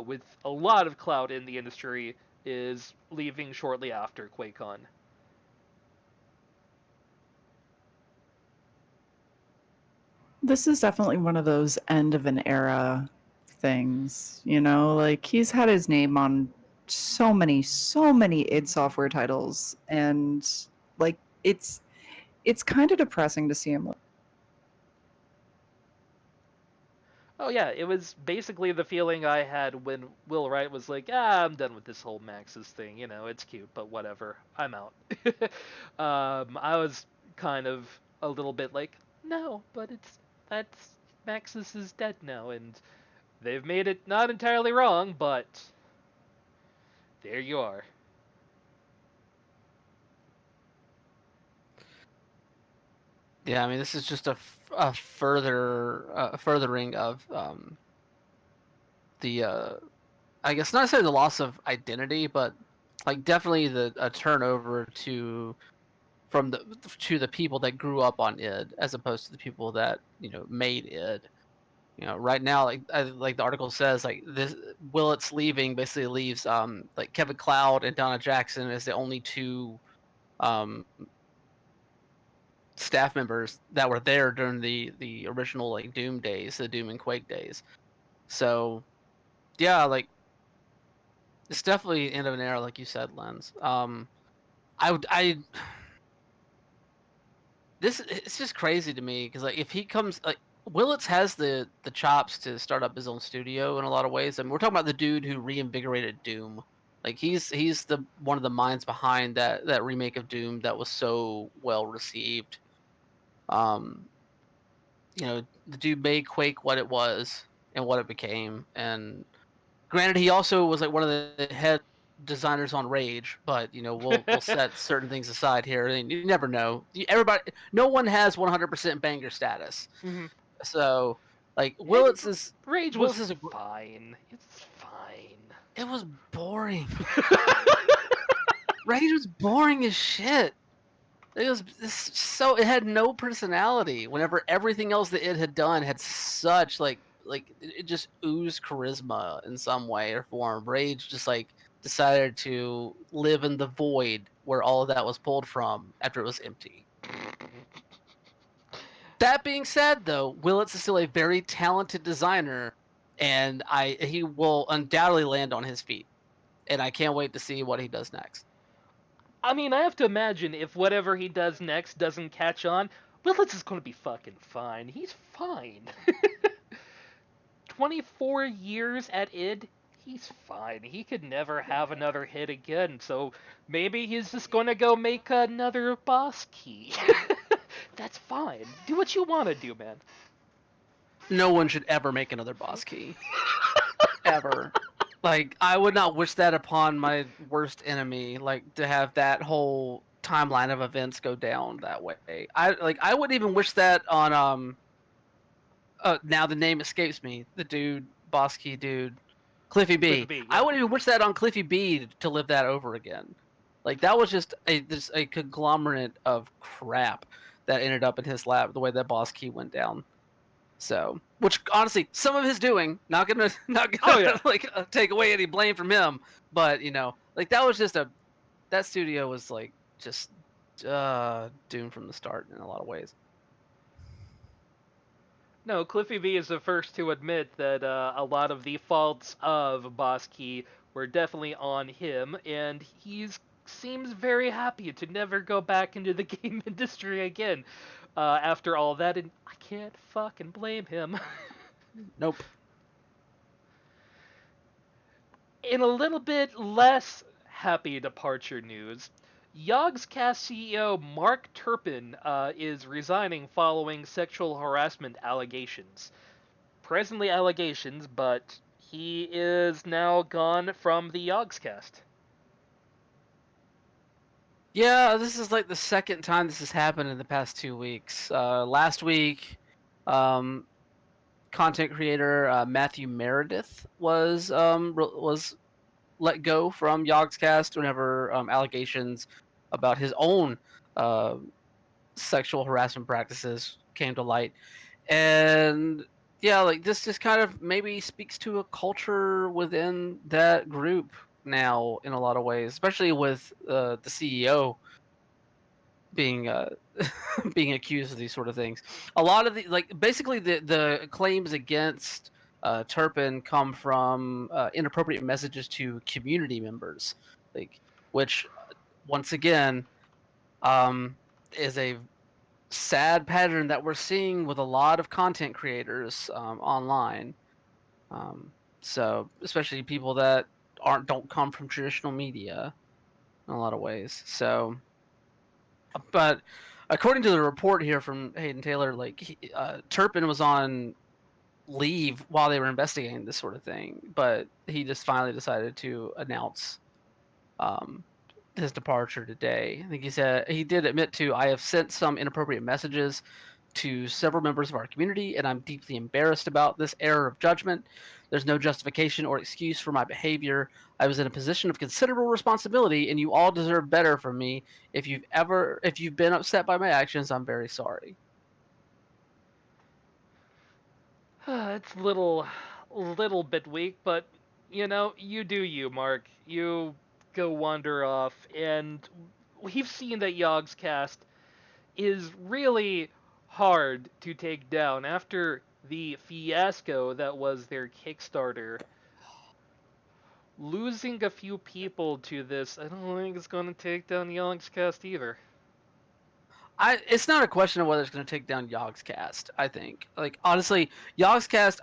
with a lot of clout in the industry, is leaving shortly after QuakeCon. This is definitely one of those end of an era things, like he's had his name on so many id Software titles, and like it's kind of depressing to see him. Oh yeah, it was basically the feeling I had when Will Wright was like, "Ah, I'm done with this whole Max's thing. It's cute, but whatever. I'm out." I was kind of a little bit like, "No, but that's Max's is dead now, and they've made it not entirely wrong, but there you are." Yeah, I mean, this is just a furthering of the I guess not necessarily the loss of identity, but like definitely a turnover to the people that grew up on id as opposed to the people that made id. Right now, like the article says, like this Willett's leaving basically leaves like Kevin Cloud and Donna Jackson as the only two um staff members that were there during the original like Doom days, the Doom and Quake days. So yeah, like it's definitely end of an era, like you said, Lens. I this it's just crazy to me because like if he comes like Willits has the chops to start up his own studio in a lot of ways. I mean, we're talking about the dude who reinvigorated Doom. Like he's the one of the minds behind that remake of Doom that was so well received. Um, the dude made Quake what it was and what it became. And granted, he also was like one of the head designers on Rage, but we'll set certain things aside here. And you never know. Everybody, no one has 100% banger status. Mm-hmm. So like And Rage was Willis is fine. It's fine. it was boring. Rage was boring as shit. It had no personality. Whenever everything else that it had done had such like it just oozed charisma in some way or form. Rage just like decided to live in the void where all of that was pulled from after it was empty. That being said, though, Willits is still a very talented designer, and he will undoubtedly land on his feet. And I can't wait to see what he does next. I mean, I have to imagine if whatever he does next doesn't catch on, Willits is going to be fucking fine. He's fine. 24 years at id, he's fine. He could never have another hit again, so maybe he's just going to go make another boss key. That's fine. Do what you want to do, man. No one should ever make another boss key. Ever. Like, I would not wish that upon my worst enemy, like, to have that whole timeline of events go down that way. I wouldn't even wish that on now the name escapes me. The dude, boss key dude, Cliffy Cliffy B. B, I yeah. wouldn't even wish that on Cliffy B to live that over again. Like that was just a conglomerate of crap that ended up in his lap the way that boss key went down. So, which honestly, some of his doing, not gonna Oh, yeah. like take away any blame from him, but like that was just that studio was like just doomed from the start in a lot of ways. No, Cliffy B is the first to admit that a lot of the faults of Boss Key were definitely on him, and he seems very happy to never go back into the game industry again after all that, and I can't fucking blame him. Nope. In a little bit less happy departure news, Yogscast CEO Mark Turpin is resigning following sexual harassment allegations. Presently allegations, but he is now gone from the Yogscast. Yeah, this is like the second time this has happened in the past 2 weeks. Last week, um, content creator Matthew Meredith was let go from Yogscast whenever allegations about his own uh, sexual harassment practices came to light. And yeah, like this just kind of maybe speaks to a culture within that group now in a lot of ways, especially with the CEO being being accused of these sort of things. A lot of basically the claims against Turpin come from inappropriate messages to community members, like which once again is a sad pattern that we're seeing with a lot of content creators online. Um, so especially people that don't come from traditional media in a lot of ways. So, but according to the report here from Hayden Taylor, like Turpin was on leave while they were investigating this sort of thing, but he just finally decided to announce um, his departure today. I think he said he did admit to, I have sent some inappropriate messages to several members of our community, and I'm deeply embarrassed about this error of judgment. There's no justification or excuse for my behavior. I was in a position of considerable responsibility, and you all deserve better from me. If you've been upset by my actions, I'm very sorry. It's little bit weak, but you do you, Mark. You go wander off, and we've seen that Yogscast is really hard to take down after the fiasco that was their Kickstarter. Losing a few people to this, I don't think it's going to take down Yogscast either. It's not a question of whether it's going to take down Yogscast. I think, like, honestly, Yogscast,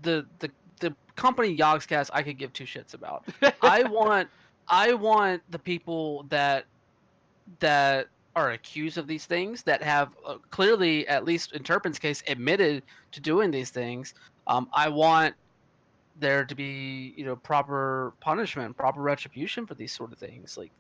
the company Yogscast, I could give two shits about. I want the people that are accused of these things, that have clearly, at least in Turpin's case, admitted to doing these things. I want there to be, proper punishment, proper retribution for these sort of things. Like,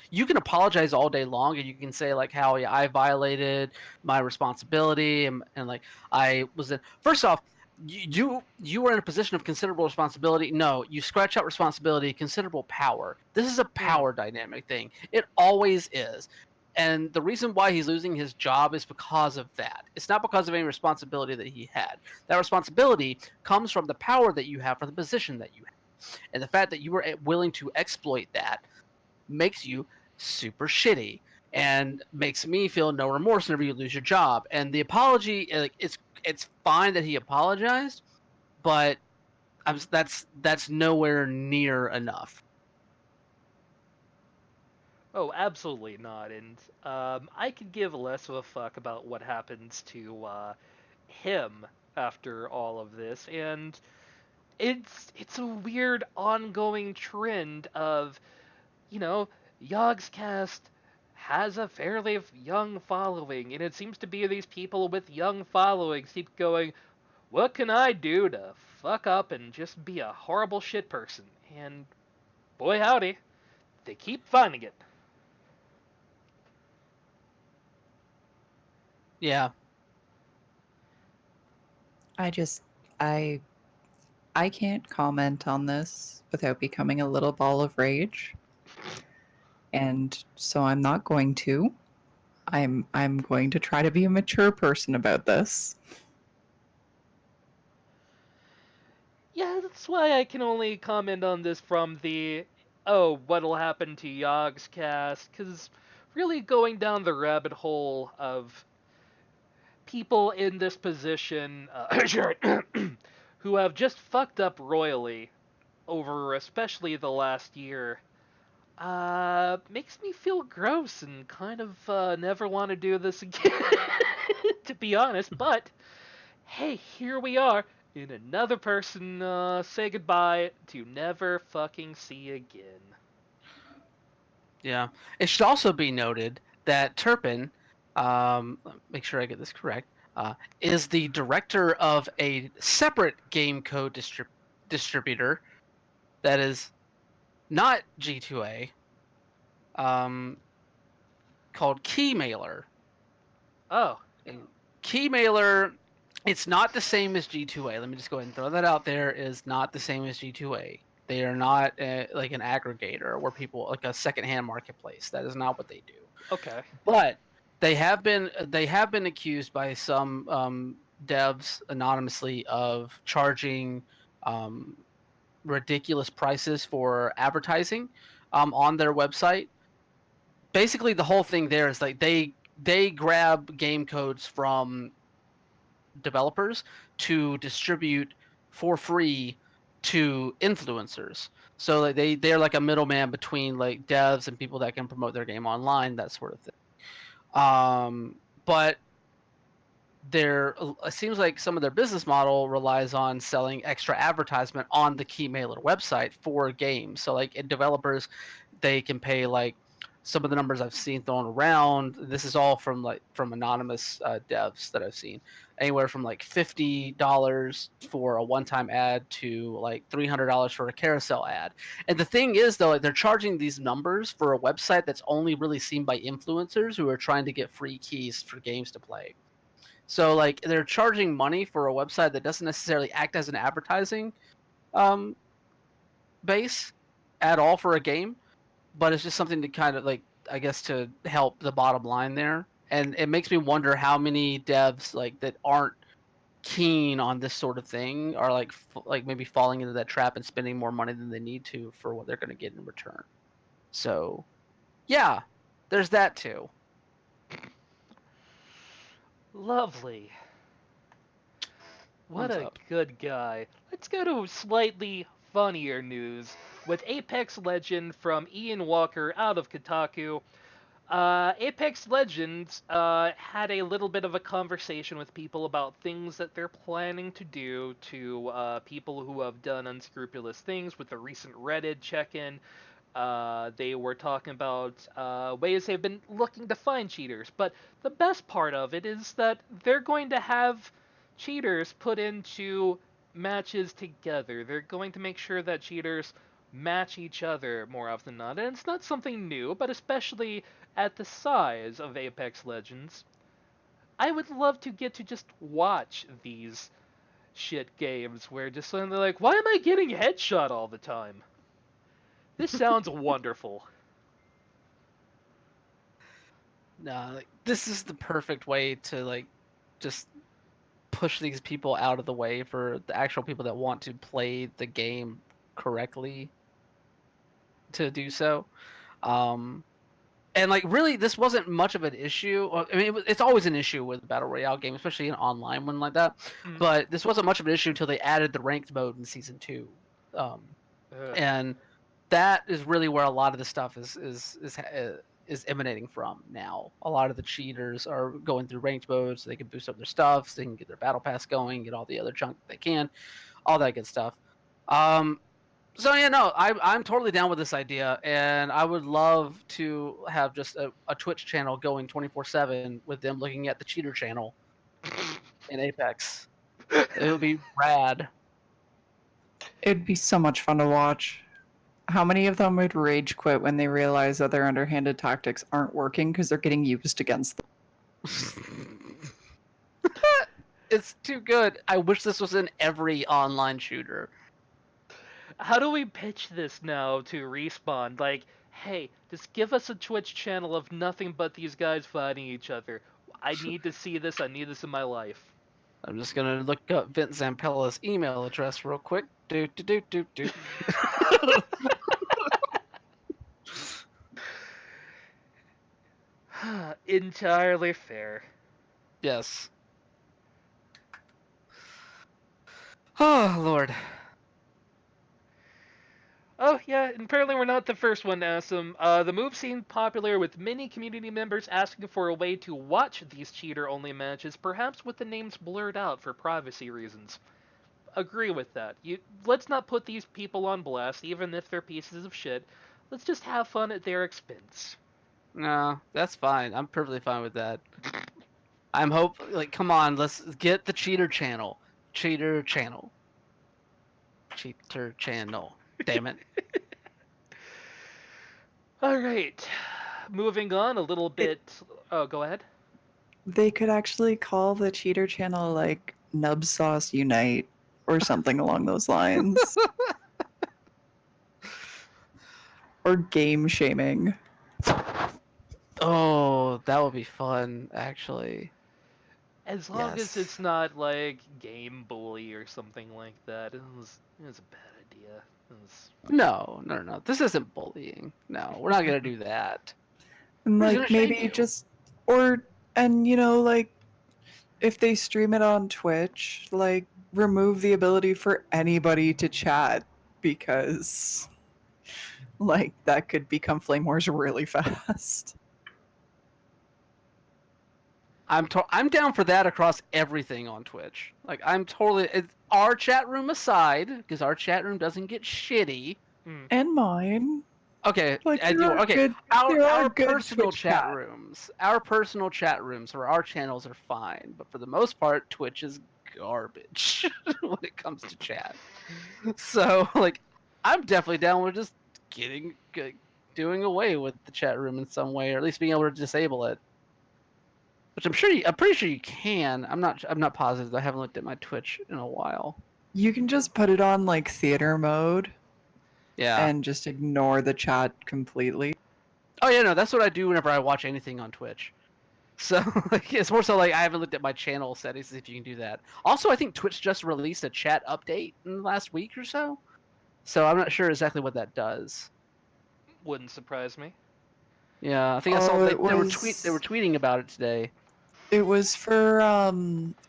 you can apologize all day long, and you can say, like, how, yeah, I violated my responsibility, and like, I was in. First off, you were in a position of considerable responsibility. No, you scratch out responsibility, considerable power. This is a power dynamic thing. It always is. And the reason why he's losing his job is because of that. It's not because of any responsibility that he had. That responsibility comes from the power that you have, from the position that you have. And the fact that you were willing to exploit that makes you super shitty, and makes me feel no remorse whenever you lose your job. And the apology, like, it's fine that he apologized, but that's nowhere near enough. Oh, absolutely not. And I could give less of a fuck about what happens to him after all of this. And it's a weird ongoing trend of, you know, Yogscast has a fairly young following, and it seems to be these people with young followings keep going, what can I do to fuck up and just be a horrible shit person? And boy howdy, they keep finding it. Yeah. I just I I can't comment on this without becoming a little ball of rage. And so I'm not going to. I'm going to try to be a mature person about this. Yeah, that's why I can only comment on this from the, oh, what'll happen to Yogscast, because really going down the rabbit hole of people in this position who have just fucked up royally over especially the last year makes me feel gross and kind of never want to do this again, to be honest. But hey, here we are in another person say goodbye to never fucking see again. Yeah. It should also be noted that Turpin, make sure I get this correct, is the director of a separate game code distributor that is not G2A, um, called Keymailer. Oh, And Keymailer, it's not the same as G2A. Let me just go ahead and throw that out there. Is not the same as G2A. They are not like an aggregator where people, like a secondhand marketplace. That is not what they do. okay. But they have been accused by some devs anonymously of charging um, ridiculous prices for advertising on their website. Basically, the whole thing there is like they grab game codes from developers to distribute for free to influencers. So like they're like a middleman between like devs and people that can promote their game online, that sort of thing. But it seems like some of their business model relies on selling extra advertisement on the Keymailer website for games. So like developers, they can pay like some of the numbers I've seen thrown around. This is all from anonymous devs that I've seen, anywhere from like $50 for a one-time ad to like $300 for a carousel ad. And the thing is, though, like, they're charging these numbers for a website that's only really seen by influencers who are trying to get free keys for games to play. So like they're charging money for a website that doesn't necessarily act as an advertising um, base at all for a game, but it's just something to kind of like, I guess, to help the bottom line there. And it makes me wonder how many devs like that aren't keen on this sort of thing are like maybe falling into that trap and spending more money than they need to for what they're going to get in return. So yeah, there's that too. Lovely. What Thumbs a up. good guy. Let's go to slightly funnier news with Apex Legend from Ian Walker out of Kotaku. Apex Legends had a little bit of a conversation with people about things that they're planning to do to people who have done unscrupulous things with the recent Reddit check-in. They were talking about ways they've been looking to find cheaters, but the best part of it is that they're going to have cheaters put into matches together. They're going to make sure that cheaters match each other more often than not, and it's not something new, but especially at the size of Apex Legends, I would love to get to just watch these shit games where just suddenly like, why am I getting headshot all the time? This sounds wonderful. Nah, like, this is the perfect way to like just push these people out of the way for the actual people that want to play the game correctly to do so. Um, and like really, this wasn't much of an issue. I mean, it's always an issue with battle royale games, especially an online one like that. Mm. But this wasn't much of an issue until they added the ranked mode in season 2, Ugh. and that is really where a lot of the stuff is emanating from now. A lot of the cheaters are going through ranked mode so they can boost up their stuff, so they can get their battle pass going, get all the other junk they can, all that good stuff. So yeah, no, I'm totally down with this idea, and I would love to have just a Twitch channel going 24/7 with them looking at the cheater channel in Apex. It would be rad. It'd be so much fun to watch. How many of them would rage quit when they realize that their underhanded tactics aren't working because they're getting used against them? It's too good. I wish this was in every online shooter. How do we pitch this now to Respawn? Like, hey, just give us a Twitch channel of nothing but these guys fighting each other. I need to see this. I need this in my life. I'm just gonna look up Vince Zampella's email address real quick. Do do do do do. Entirely fair. Yes. Oh Lord. Oh, yeah, and apparently we're not the first one to ask them. The move seemed popular with many community members asking for a way to watch these cheater-only matches, perhaps with the names blurred out for privacy reasons. Agree with that. Let's not put these people on blast, even if they're pieces of shit. Let's just have fun at their expense. No, that's fine. I'm perfectly fine with that. I'm come on, let's get the cheater channel. Cheater channel. Cheater channel. Damn it. All right, moving on a little bit. Oh, go ahead. They could actually call the cheater channel like Nub Sauce Unite or something along those lines. Or game shaming. Oh, that would be fun, actually. As long as Yes. it's not like game bully or something like that. It was a bad idea. No. This isn't bullying. No, we're not gonna do that. And We're just like gonna shame maybe you. just or and you know like if they stream it on Twitch, like remove the ability for anybody to chat because like that could become flame wars really fast. I'm down for that across everything on Twitch. Like I'm totally our chat room aside, because our chat room doesn't get shitty. Mm. And mine. Okay, Like there are good our good personal Twitch chat rooms, for our channels are fine, but for the most part, Twitch is garbage when it comes to chat. So like, I'm definitely down with just doing away with the chat room in some way, or at least being able to disable it. Which I'm pretty sure you can. I'm not positive. I haven't looked at my Twitch in a while. You can just put it on like theater mode Yeah. and just ignore the chat completely. Oh yeah, no, that's what I do whenever I watch anything on Twitch. So like, it's more so like I haven't looked at my channel settings to see if you can do that. Also, I think Twitch just released a chat update in the last week or so. So I'm not sure exactly what that does. Wouldn't surprise me. Yeah, I think I saw Oh, they it were was tweeting about it today. It was for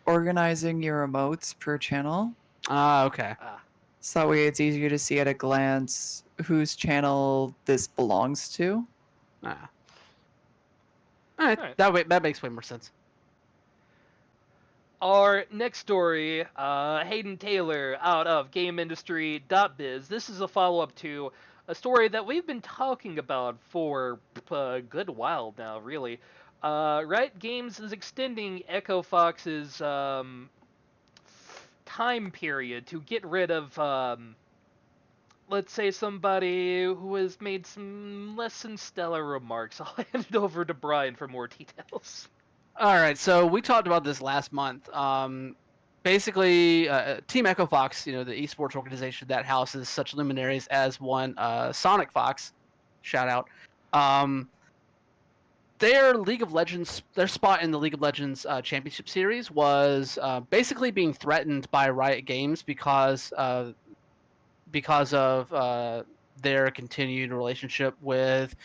organizing your emotes per channel. Ah, okay. Ah, So that way it's easier to see at a glance whose channel this belongs to. Ah. All right, all right. that makes way more sense. Our next story, Hayden Taylor out of GameIndustry.biz. This is a follow-up to a story that we've been talking about for a good while now, really. Riot Games is extending Echo Fox's time period to get rid of, let's say, somebody who has made some less than stellar remarks. I'll hand it over to Brian for more details. All right, so we talked about this last month. Basically, Team Echo Fox, the esports organization that houses such luminaries as one Sonic Fox, shout out. Their League of Legends, their spot in the League of Legends Championship Series was basically being threatened by Riot Games because of their continued relationship with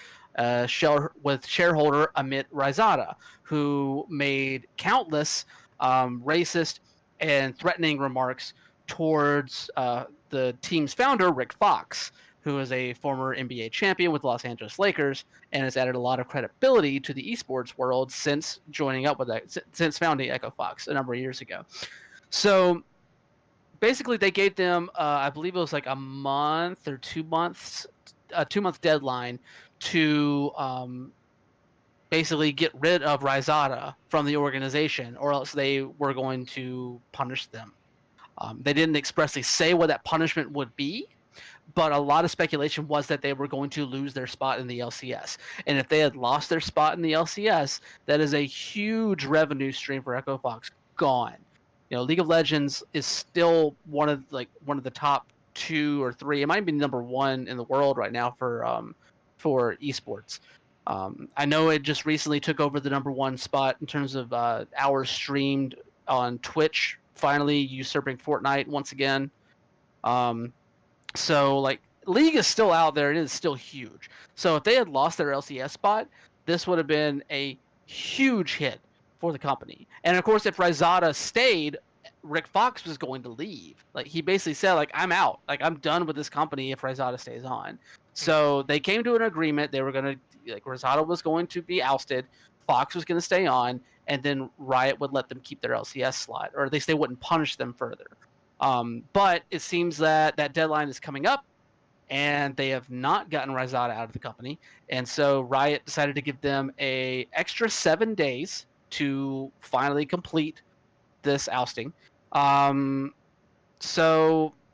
shareholder Amit Raizada, who made countless racist and threatening remarks towards the team's founder, Rick Fox, who is a former NBA champion with Los Angeles Lakers and has added a lot of credibility to the esports world since joining up with that, since founding Echo Fox a number of years ago. So basically they gave them I believe it was like a month or 2 months, a 2 month deadline to basically get rid of Rizada from the organization, or else they were going to punish them. They didn't expressly say what that punishment would be, but a lot of speculation was that they were going to lose their spot in the LCS. And if they had lost their spot in the LCS, that is a huge revenue stream for Echo Fox gone. League of Legends is still one of the top 2 or 3. It might be number 1 in the world right now for esports. I know it just recently took over the number 1 spot in terms of hours streamed on Twitch, finally usurping Fortnite once again. So League is still out there. It is still huge. So if they had lost their LCS spot, this would have been a huge hit for the company. And of course, if Rizada stayed, Rick Fox was going to leave. He basically said, I'm out. I'm done with this company if Rizada stays on. So they came to an agreement. They were going to, Rizada was going to be ousted. Fox was going to stay on, and then Riot would let them keep their LCS slot, or at least they wouldn't punish them further. But it seems that deadline is coming up, and they have not gotten Rizada out of the company. And so Riot decided to give them a extra 7 days to finally complete this ousting. So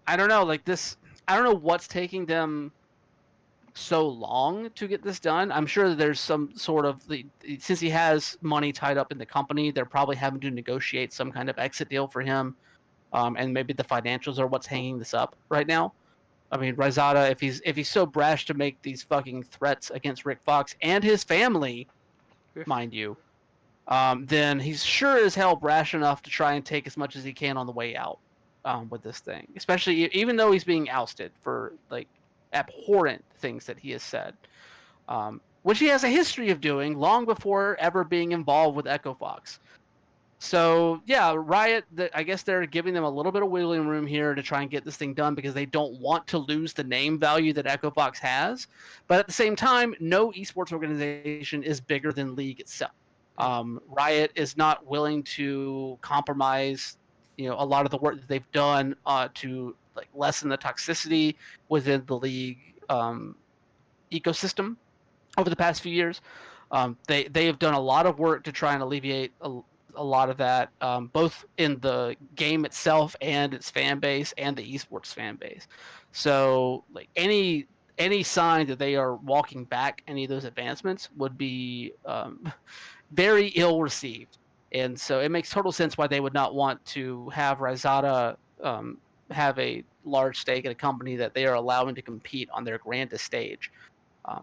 I don't know, I don't know what's taking them so long to get this done. I'm sure that there's some sort of since he has money tied up in the company, they're probably having to negotiate some kind of exit deal for him. And maybe the financials are what's hanging this up right now. I mean, Rizada, if he's so brash to make these fucking threats against Rick Fox and his family, mind you, then he's sure as hell brash enough to try and take as much as he can on the way out with this thing. Especially even though he's being ousted for abhorrent things that he has said, which he has a history of doing long before ever being involved with Echo Fox. So yeah, Riot, I guess they're giving them a little bit of wiggling room here to try and get this thing done because they don't want to lose the name value that Echo Fox has. But at the same time, no esports organization is bigger than League itself. Riot is not willing to compromise, a lot of the work that they've done to lessen the toxicity within the League ecosystem over the past few years. They have done a lot of work to try and alleviate a lot of that, both in the game itself and its fan base and the esports fan base. So any sign that they are walking back any of those advancements would be very ill received. And so it makes total sense why they would not want to have Rizada have a large stake in a company that they are allowing to compete on their grandest stage.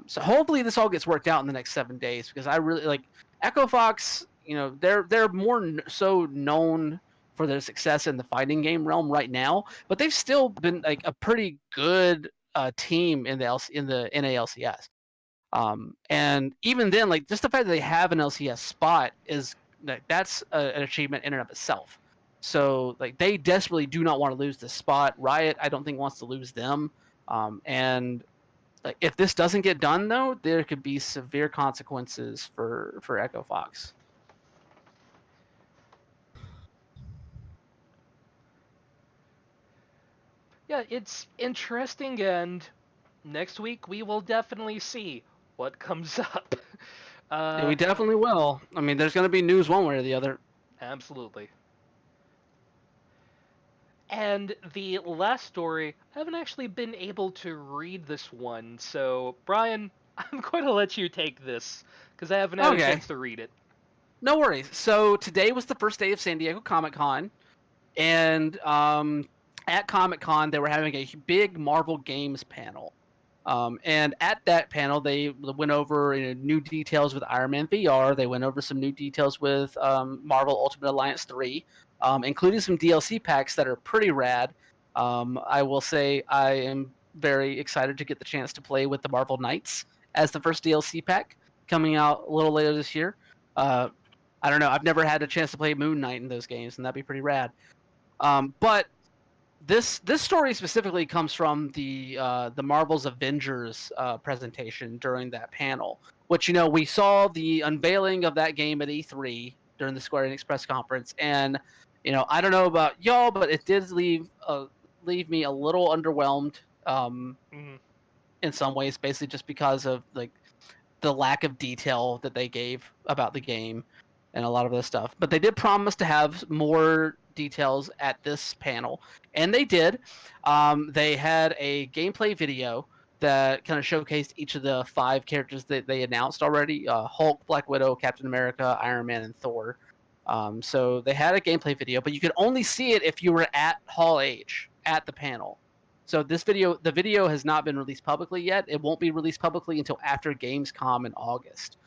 So hopefully this all gets worked out in the next 7 days, because I really Echo Fox. They're more so known for their success in the fighting game realm right now, but they've still been a pretty good team in the NALCS. And even then, just the fact that they have an LCS spot is that's an achievement in and of itself. So like they desperately do not want to lose this spot. Riot, I don't think wants to lose them. And like if this doesn't get done though, there could be severe consequences for Echo Fox. Yeah, it's interesting, and next week we will definitely see what comes up. Yeah, we definitely will. I mean, there's going to be news one way or the other. Absolutely. And the last story, I haven't actually been able to read this one, so Brian, I'm going to let you take this because I haven't had a Okay, chance to read it. no worries. So today was the first day of San Diego Comic Con, and at Comic Con they were having a big Marvel Games panel. And at that panel, they went over new details with Iron Man VR. They went over some new details with Marvel Ultimate Alliance 3, including some DLC packs that are pretty rad. I will say I am very excited to get the chance to play with the Marvel Knights as the first DLC pack coming out a little later this year. Uh, I don't know. I've never had a chance to play Moon Knight in those games, and that'd be pretty rad. But this story specifically comes from the Marvel's Avengers presentation during that panel, which we saw the unveiling of that game at E3 during the Square Enix press conference, and I don't know about y'all, but it did leave me a little underwhelmed Mm-hmm. in some ways, basically just because of like the lack of detail that they gave about the game and a lot of this stuff. But they did promise to have more details at this panel, and they did. They had a gameplay video that kind of showcased each of the 5 characters that they announced already: Hulk, Black Widow, Captain America, Iron Man, and Thor. So they had a gameplay video, but you could only see it if you were at Hall H at the panel. So the video has not been released publicly yet. It won't be released publicly until after Gamescom in August.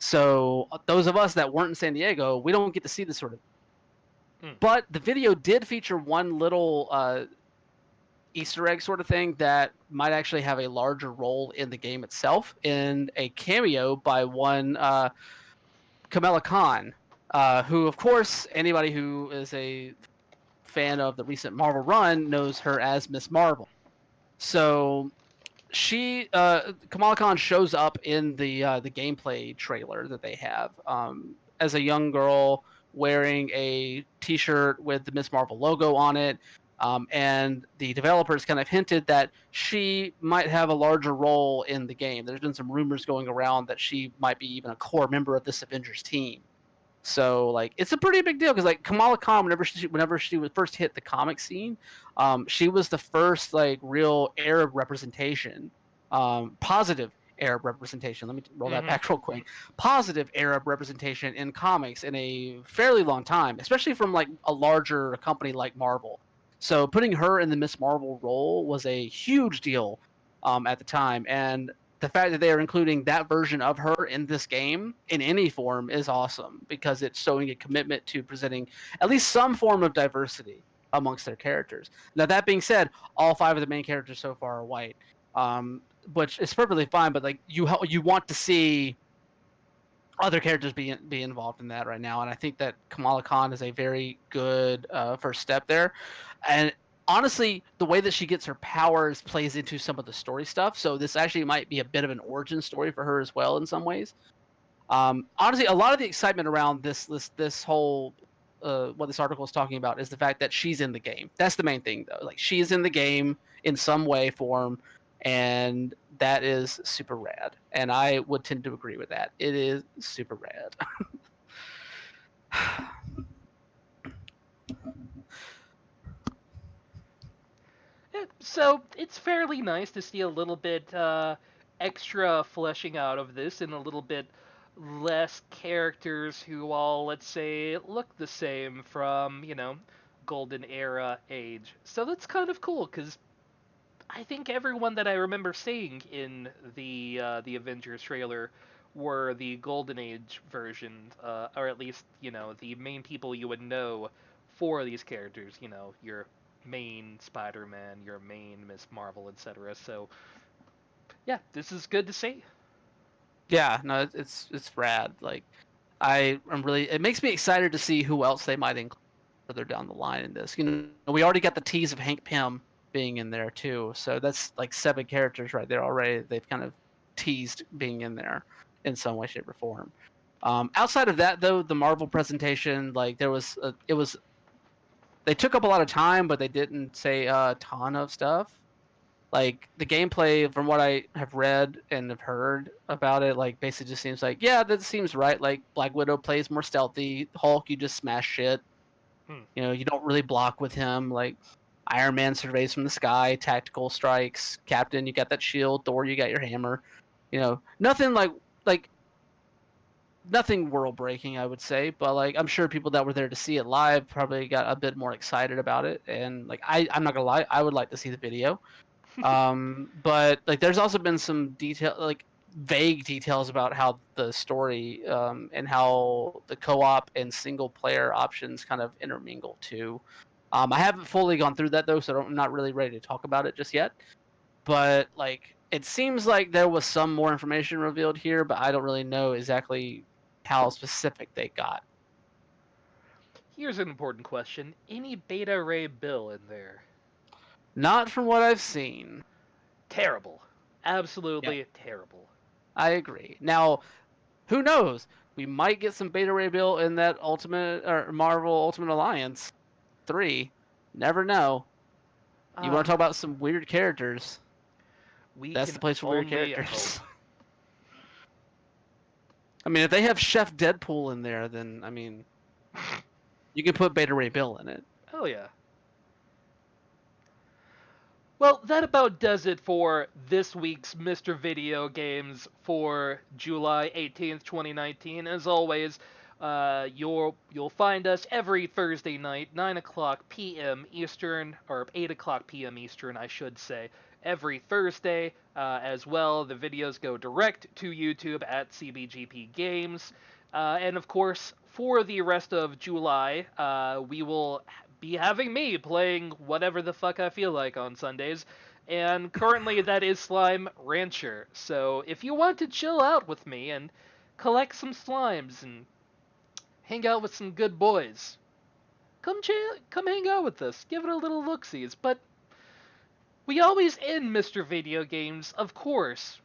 So those of us that weren't in San Diego, we don't get to see this sort of. But the video did feature one little Easter egg sort of thing that might actually have a larger role in the game itself, in a cameo by one Kamala Khan, who, of course, anybody who is a fan of the recent Marvel run knows her as Miss Marvel. So Kamala Khan shows up in the gameplay trailer that they have as a young girl wearing a T-shirt with the Miss Marvel logo on it, and the developers kind of hinted that she might have a larger role in the game. There's been some rumors going around that she might be even a core member of this Avengers team. So like it's a pretty big deal because like Kamala Khan, whenever she was first hit the comic scene, she was the first like real Arab representation, positive Arab representation. Let me roll that back real quick. Positive Arab representation in comics in a fairly long time, especially from like a larger company like Marvel. So putting her in the Miss Marvel role was a huge deal at the time, and the fact that they are including that version of her in this game in any form is awesome because it's showing a commitment to presenting at least some form of diversity amongst their characters. Now, that being said, all 5 of the main characters so far are white, which is perfectly fine. But like you want to see other characters be involved in that right now, and I think that Kamala Khan is a very good first step there. And honestly, the way that she gets her powers plays into some of the story stuff. So this actually might be a bit of an origin story for her as well in some ways. Honestly, a lot of the excitement around this whole what this article is talking about is the fact that she's in the game. That's the main thing, though. Like she's in the game in some way, form, and that is super rad. And I would tend to agree with that. It is super rad. Yeah, so it's fairly nice to see a little bit extra fleshing out of this and a little bit less characters who all, let's say, look the same from, Golden Era age. So that's kind of cool because I think everyone that I remember seeing in the Avengers trailer were the Golden Age version, or at least the main people you would know for these characters. Your main Spider-Man, your main Miss Marvel, etc. So yeah, this is good to see. Yeah, no, it's rad. Like It makes me excited to see who else they might include further down the line in this. We already got the tease of Hank Pym being in there too, so that's like 7 characters right there already. They've kind of teased being in there in some way, shape, or form. Outside of that, though, the Marvel presentation, like they took up a lot of time, but they didn't say a ton of stuff. Like the gameplay, from what I have read and have heard about it, like basically just seems like, yeah, that seems right. Like Black Widow plays more stealthy. Hulk, you just smash shit. Hmm. You don't really block with him. Like Iron Man surveys from the sky, tactical strikes. Captain, you got that shield. Thor, you got your hammer. Nothing like nothing world breaking, I would say, but like I'm sure people that were there to see it live probably got a bit more excited about it. And like I'm not gonna lie, I would like to see the video. But like there's also been some vague details about how the story and how the co-op and single player options kind of intermingle too. I haven't fully gone through that though, so I'm not really ready to talk about it just yet. But like it seems like there was some more information revealed here, but I don't really know exactly how specific they got. Here's an important question: any Beta Ray Bill in there? Not from what I've seen. Terrible. Yep, Absolutely terrible. I agree. Now, who knows? We might get some Beta Ray Bill in that Ultimate or Marvel Ultimate Alliance 3. Never know. You want to Ah, talk about some weird characters? we That's the can place for weird only characters. hope. I mean, if they have Chef Deadpool in there, then I mean, you can put Beta Ray Bill in it. Oh yeah. Well, that about does it for this week's Mr. Video Games for July 18th, 2019. As always, you'll find us every Thursday night, 9 o'clock p.m. Eastern, or 8 o'clock p.m. Eastern, I should say. Every Thursday, as well. The videos go direct to YouTube at CBGP Games. And of course, for the rest of July, we will be having me playing whatever the fuck I feel like on Sundays. And currently that is Slime Rancher. So if you want to chill out with me and collect some slimes and hang out with some good boys, come hang out with us. Give it a little look-sees. But we always end Mr. Video Games, of course,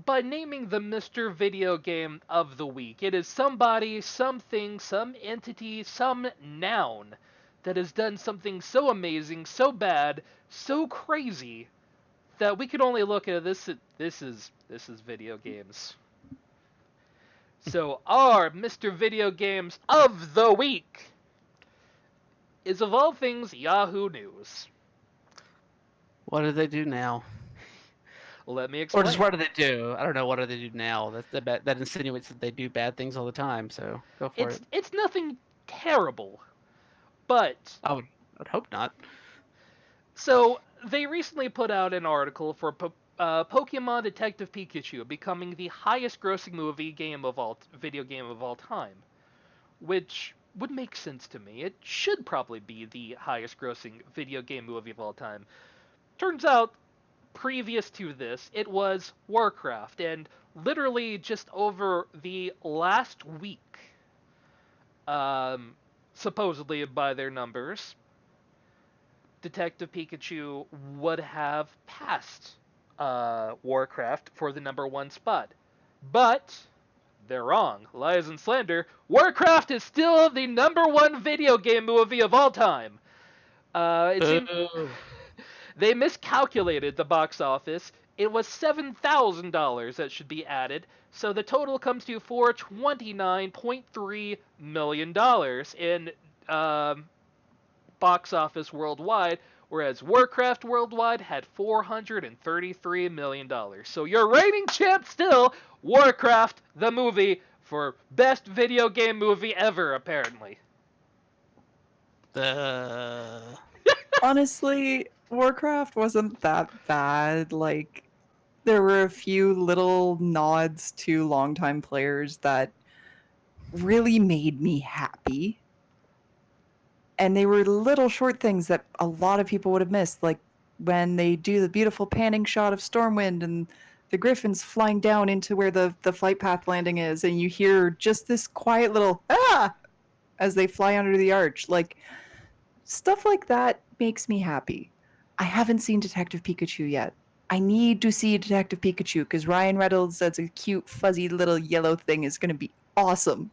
by naming the Mr. Video Game of the Week. It is somebody, something, some entity, some noun that has done something so amazing, so bad, so crazy that we can only look at this. This is video games. So our Mr. Video Games of the Week is, of all things, Yahoo News. What do they do now? Let me Or just explain. what do they do? I don't know. What do they do now? That insinuates that they do bad things all the time. So go for it. It's nothing terrible, but I would hope not. so they recently put out an article for Pokemon Detective Pikachu becoming the highest-grossing video game of all time, which would make sense to me. It should probably be the highest-grossing video game movie of all time. Turns out, previous to this, it was Warcraft, and literally just over the last week, supposedly by their numbers, Detective Pikachu would have passed Warcraft for the number one spot. But they're wrong. Lies and slander. Warcraft is still the number one video game movie of all time. It seems they miscalculated the box office. It was $7,000 that should be added, so the total comes to $429.3 million in box office worldwide, whereas Warcraft worldwide had $433 million. So your reigning champ still, Warcraft, the movie, for best video game movie ever, apparently. Honestly, Warcraft wasn't that bad. Like, there were a few little nods to longtime players that really made me happy. And they were little short things that a lot of people would have missed, like when they do the beautiful panning shot of Stormwind and the Griffin's flying down into where the flight path landing is, and you hear just this quiet little ah as they fly under the arch. Like, stuff like that makes me happy. I haven't seen Detective Pikachu yet. I need to see Detective Pikachu because Ryan Reynolds as a cute, fuzzy little yellow thing is going to be awesome.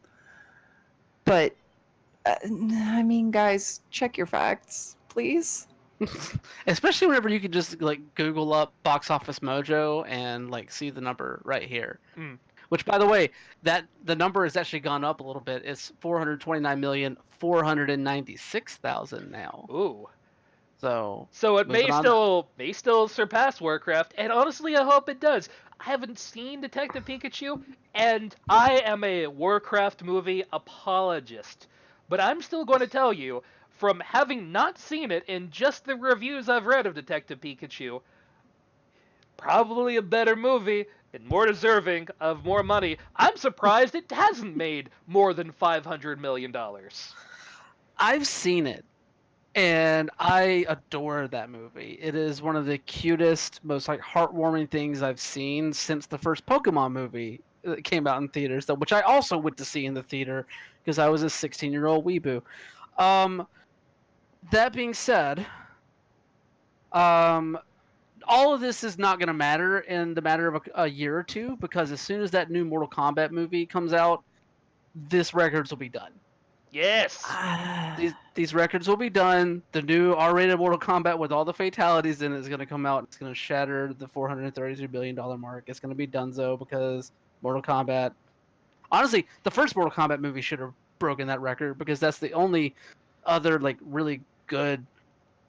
But, I mean, guys, check your facts, please. Especially whenever you can just like Google up Box Office Mojo and like see the number right here. Mm. Which, by the way, that the number has actually gone up a little bit. It's 429,496,000 now. Ooh. So It moving on. may still surpass Warcraft, and honestly, I hope it does. I haven't seen Detective Pikachu, and I am a Warcraft movie apologist. But I'm still going to tell you, from having not seen it in just the reviews I've read of Detective Pikachu, probably a better movie and more deserving of more money. I'm surprised it hasn't made more than $500 million. I've seen it, and I adore that movie. It is one of the cutest, most like heartwarming things I've seen since the first Pokemon movie that came out in theaters, which I also went to see in the theater because I was a 16-year-old weeboo. That being said, all of this is not going to matter in the matter of a year or two because as soon as that new Mortal Kombat movie comes out, this records will be done. Yes. These records will be done. The new R-rated Mortal Kombat with all the fatalities in it is going to come out. It's going to shatter the $433 billion mark. It's going to be donezo because Mortal Kombat. Honestly, the first Mortal Kombat movie should have broken that record because that's the only other like really good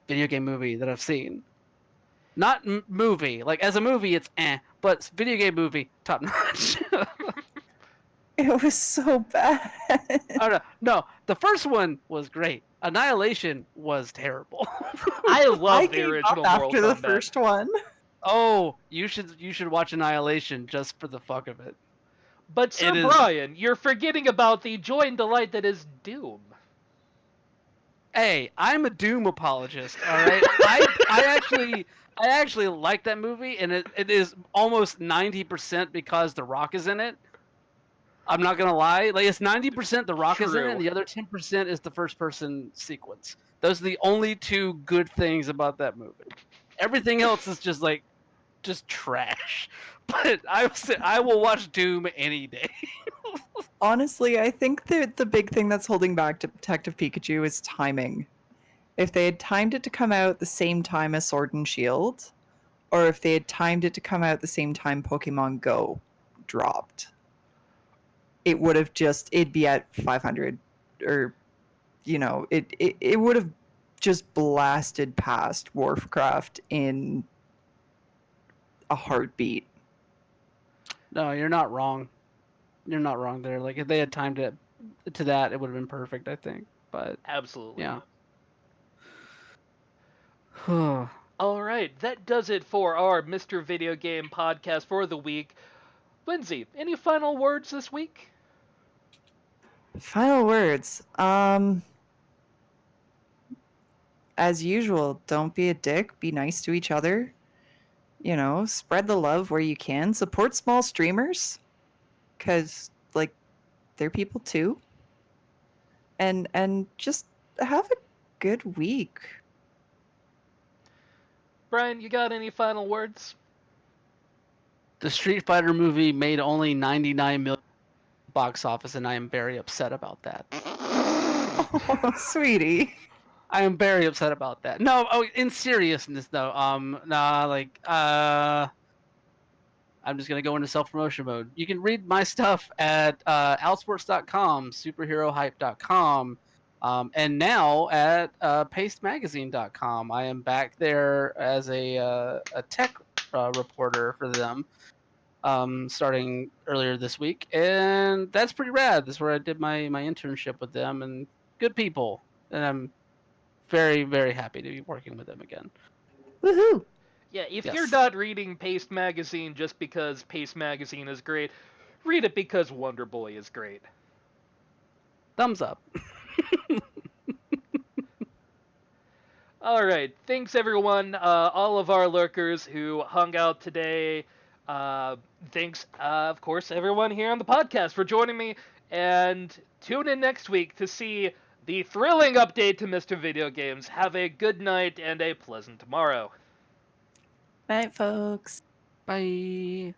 video game movie that I've seen. Not movie. Like as a movie, it's but video game movie, top notch. It was so bad. Oh no, the first one was great. Annihilation was terrible. I I love the gave original up Mortal after the Kombat. first one. Oh, you should watch Annihilation just for the fuck of it. But Sir It is. Brian, you're forgetting about the joy and delight that is Doom. Hey, I'm a Doom apologist. All right, I actually like that movie, and it is almost 90% because The Rock is in it. I'm not gonna lie, like it's 90% The Rock is in it, and True. the other 10% is the first person sequence. Those are the only two good things about that movie. Everything else is just trash. But I will watch Doom any day. Honestly, I think that the big thing that's holding back Detective Pikachu is timing. If they had timed it to come out the same time as Sword and Shield, or if they had timed it to come out the same time Pokemon Go dropped, it would have it'd be at 500, or it would have just blasted past Warcraft in a heartbeat. No, you're not wrong. You're not wrong there. Like if they had timed it to that, it would have been perfect, I think. But Absolutely. yeah. All right, that does it for our Mr. Video Game podcast for the week. Lindsay, any final words this week? Final words. As usual, don't be a dick. Be nice to each other. Spread the love where you can. Support small streamers, because like they're people too. And just have a good week. Brian, you got any final words? The Street Fighter movie made only 99 million box office, and I am very upset about that. Oh, sweetie. I am very upset about that. No, in seriousness though, I'm just gonna go into self-promotion mode. You can read my stuff at outsports.com, superherohype.com, and now at pastemagazine.com. I am back there as a tech reporter for them, starting earlier this week, and that's pretty rad. That's where I did my internship with them, and good people, and I'm very, very happy to be working with them again. Woohoo! Yeah, if you're Yes. not reading Paste Magazine just because Paste Magazine is great, read it because Wonder Boy is great. Thumbs up. All right, thanks everyone, all of our lurkers who hung out today. Thanks, of course, everyone here on the podcast for joining me, and tune in next week to see the thrilling update to Mr. Video Games. Have a good night and a pleasant tomorrow. Night, folks. Bye.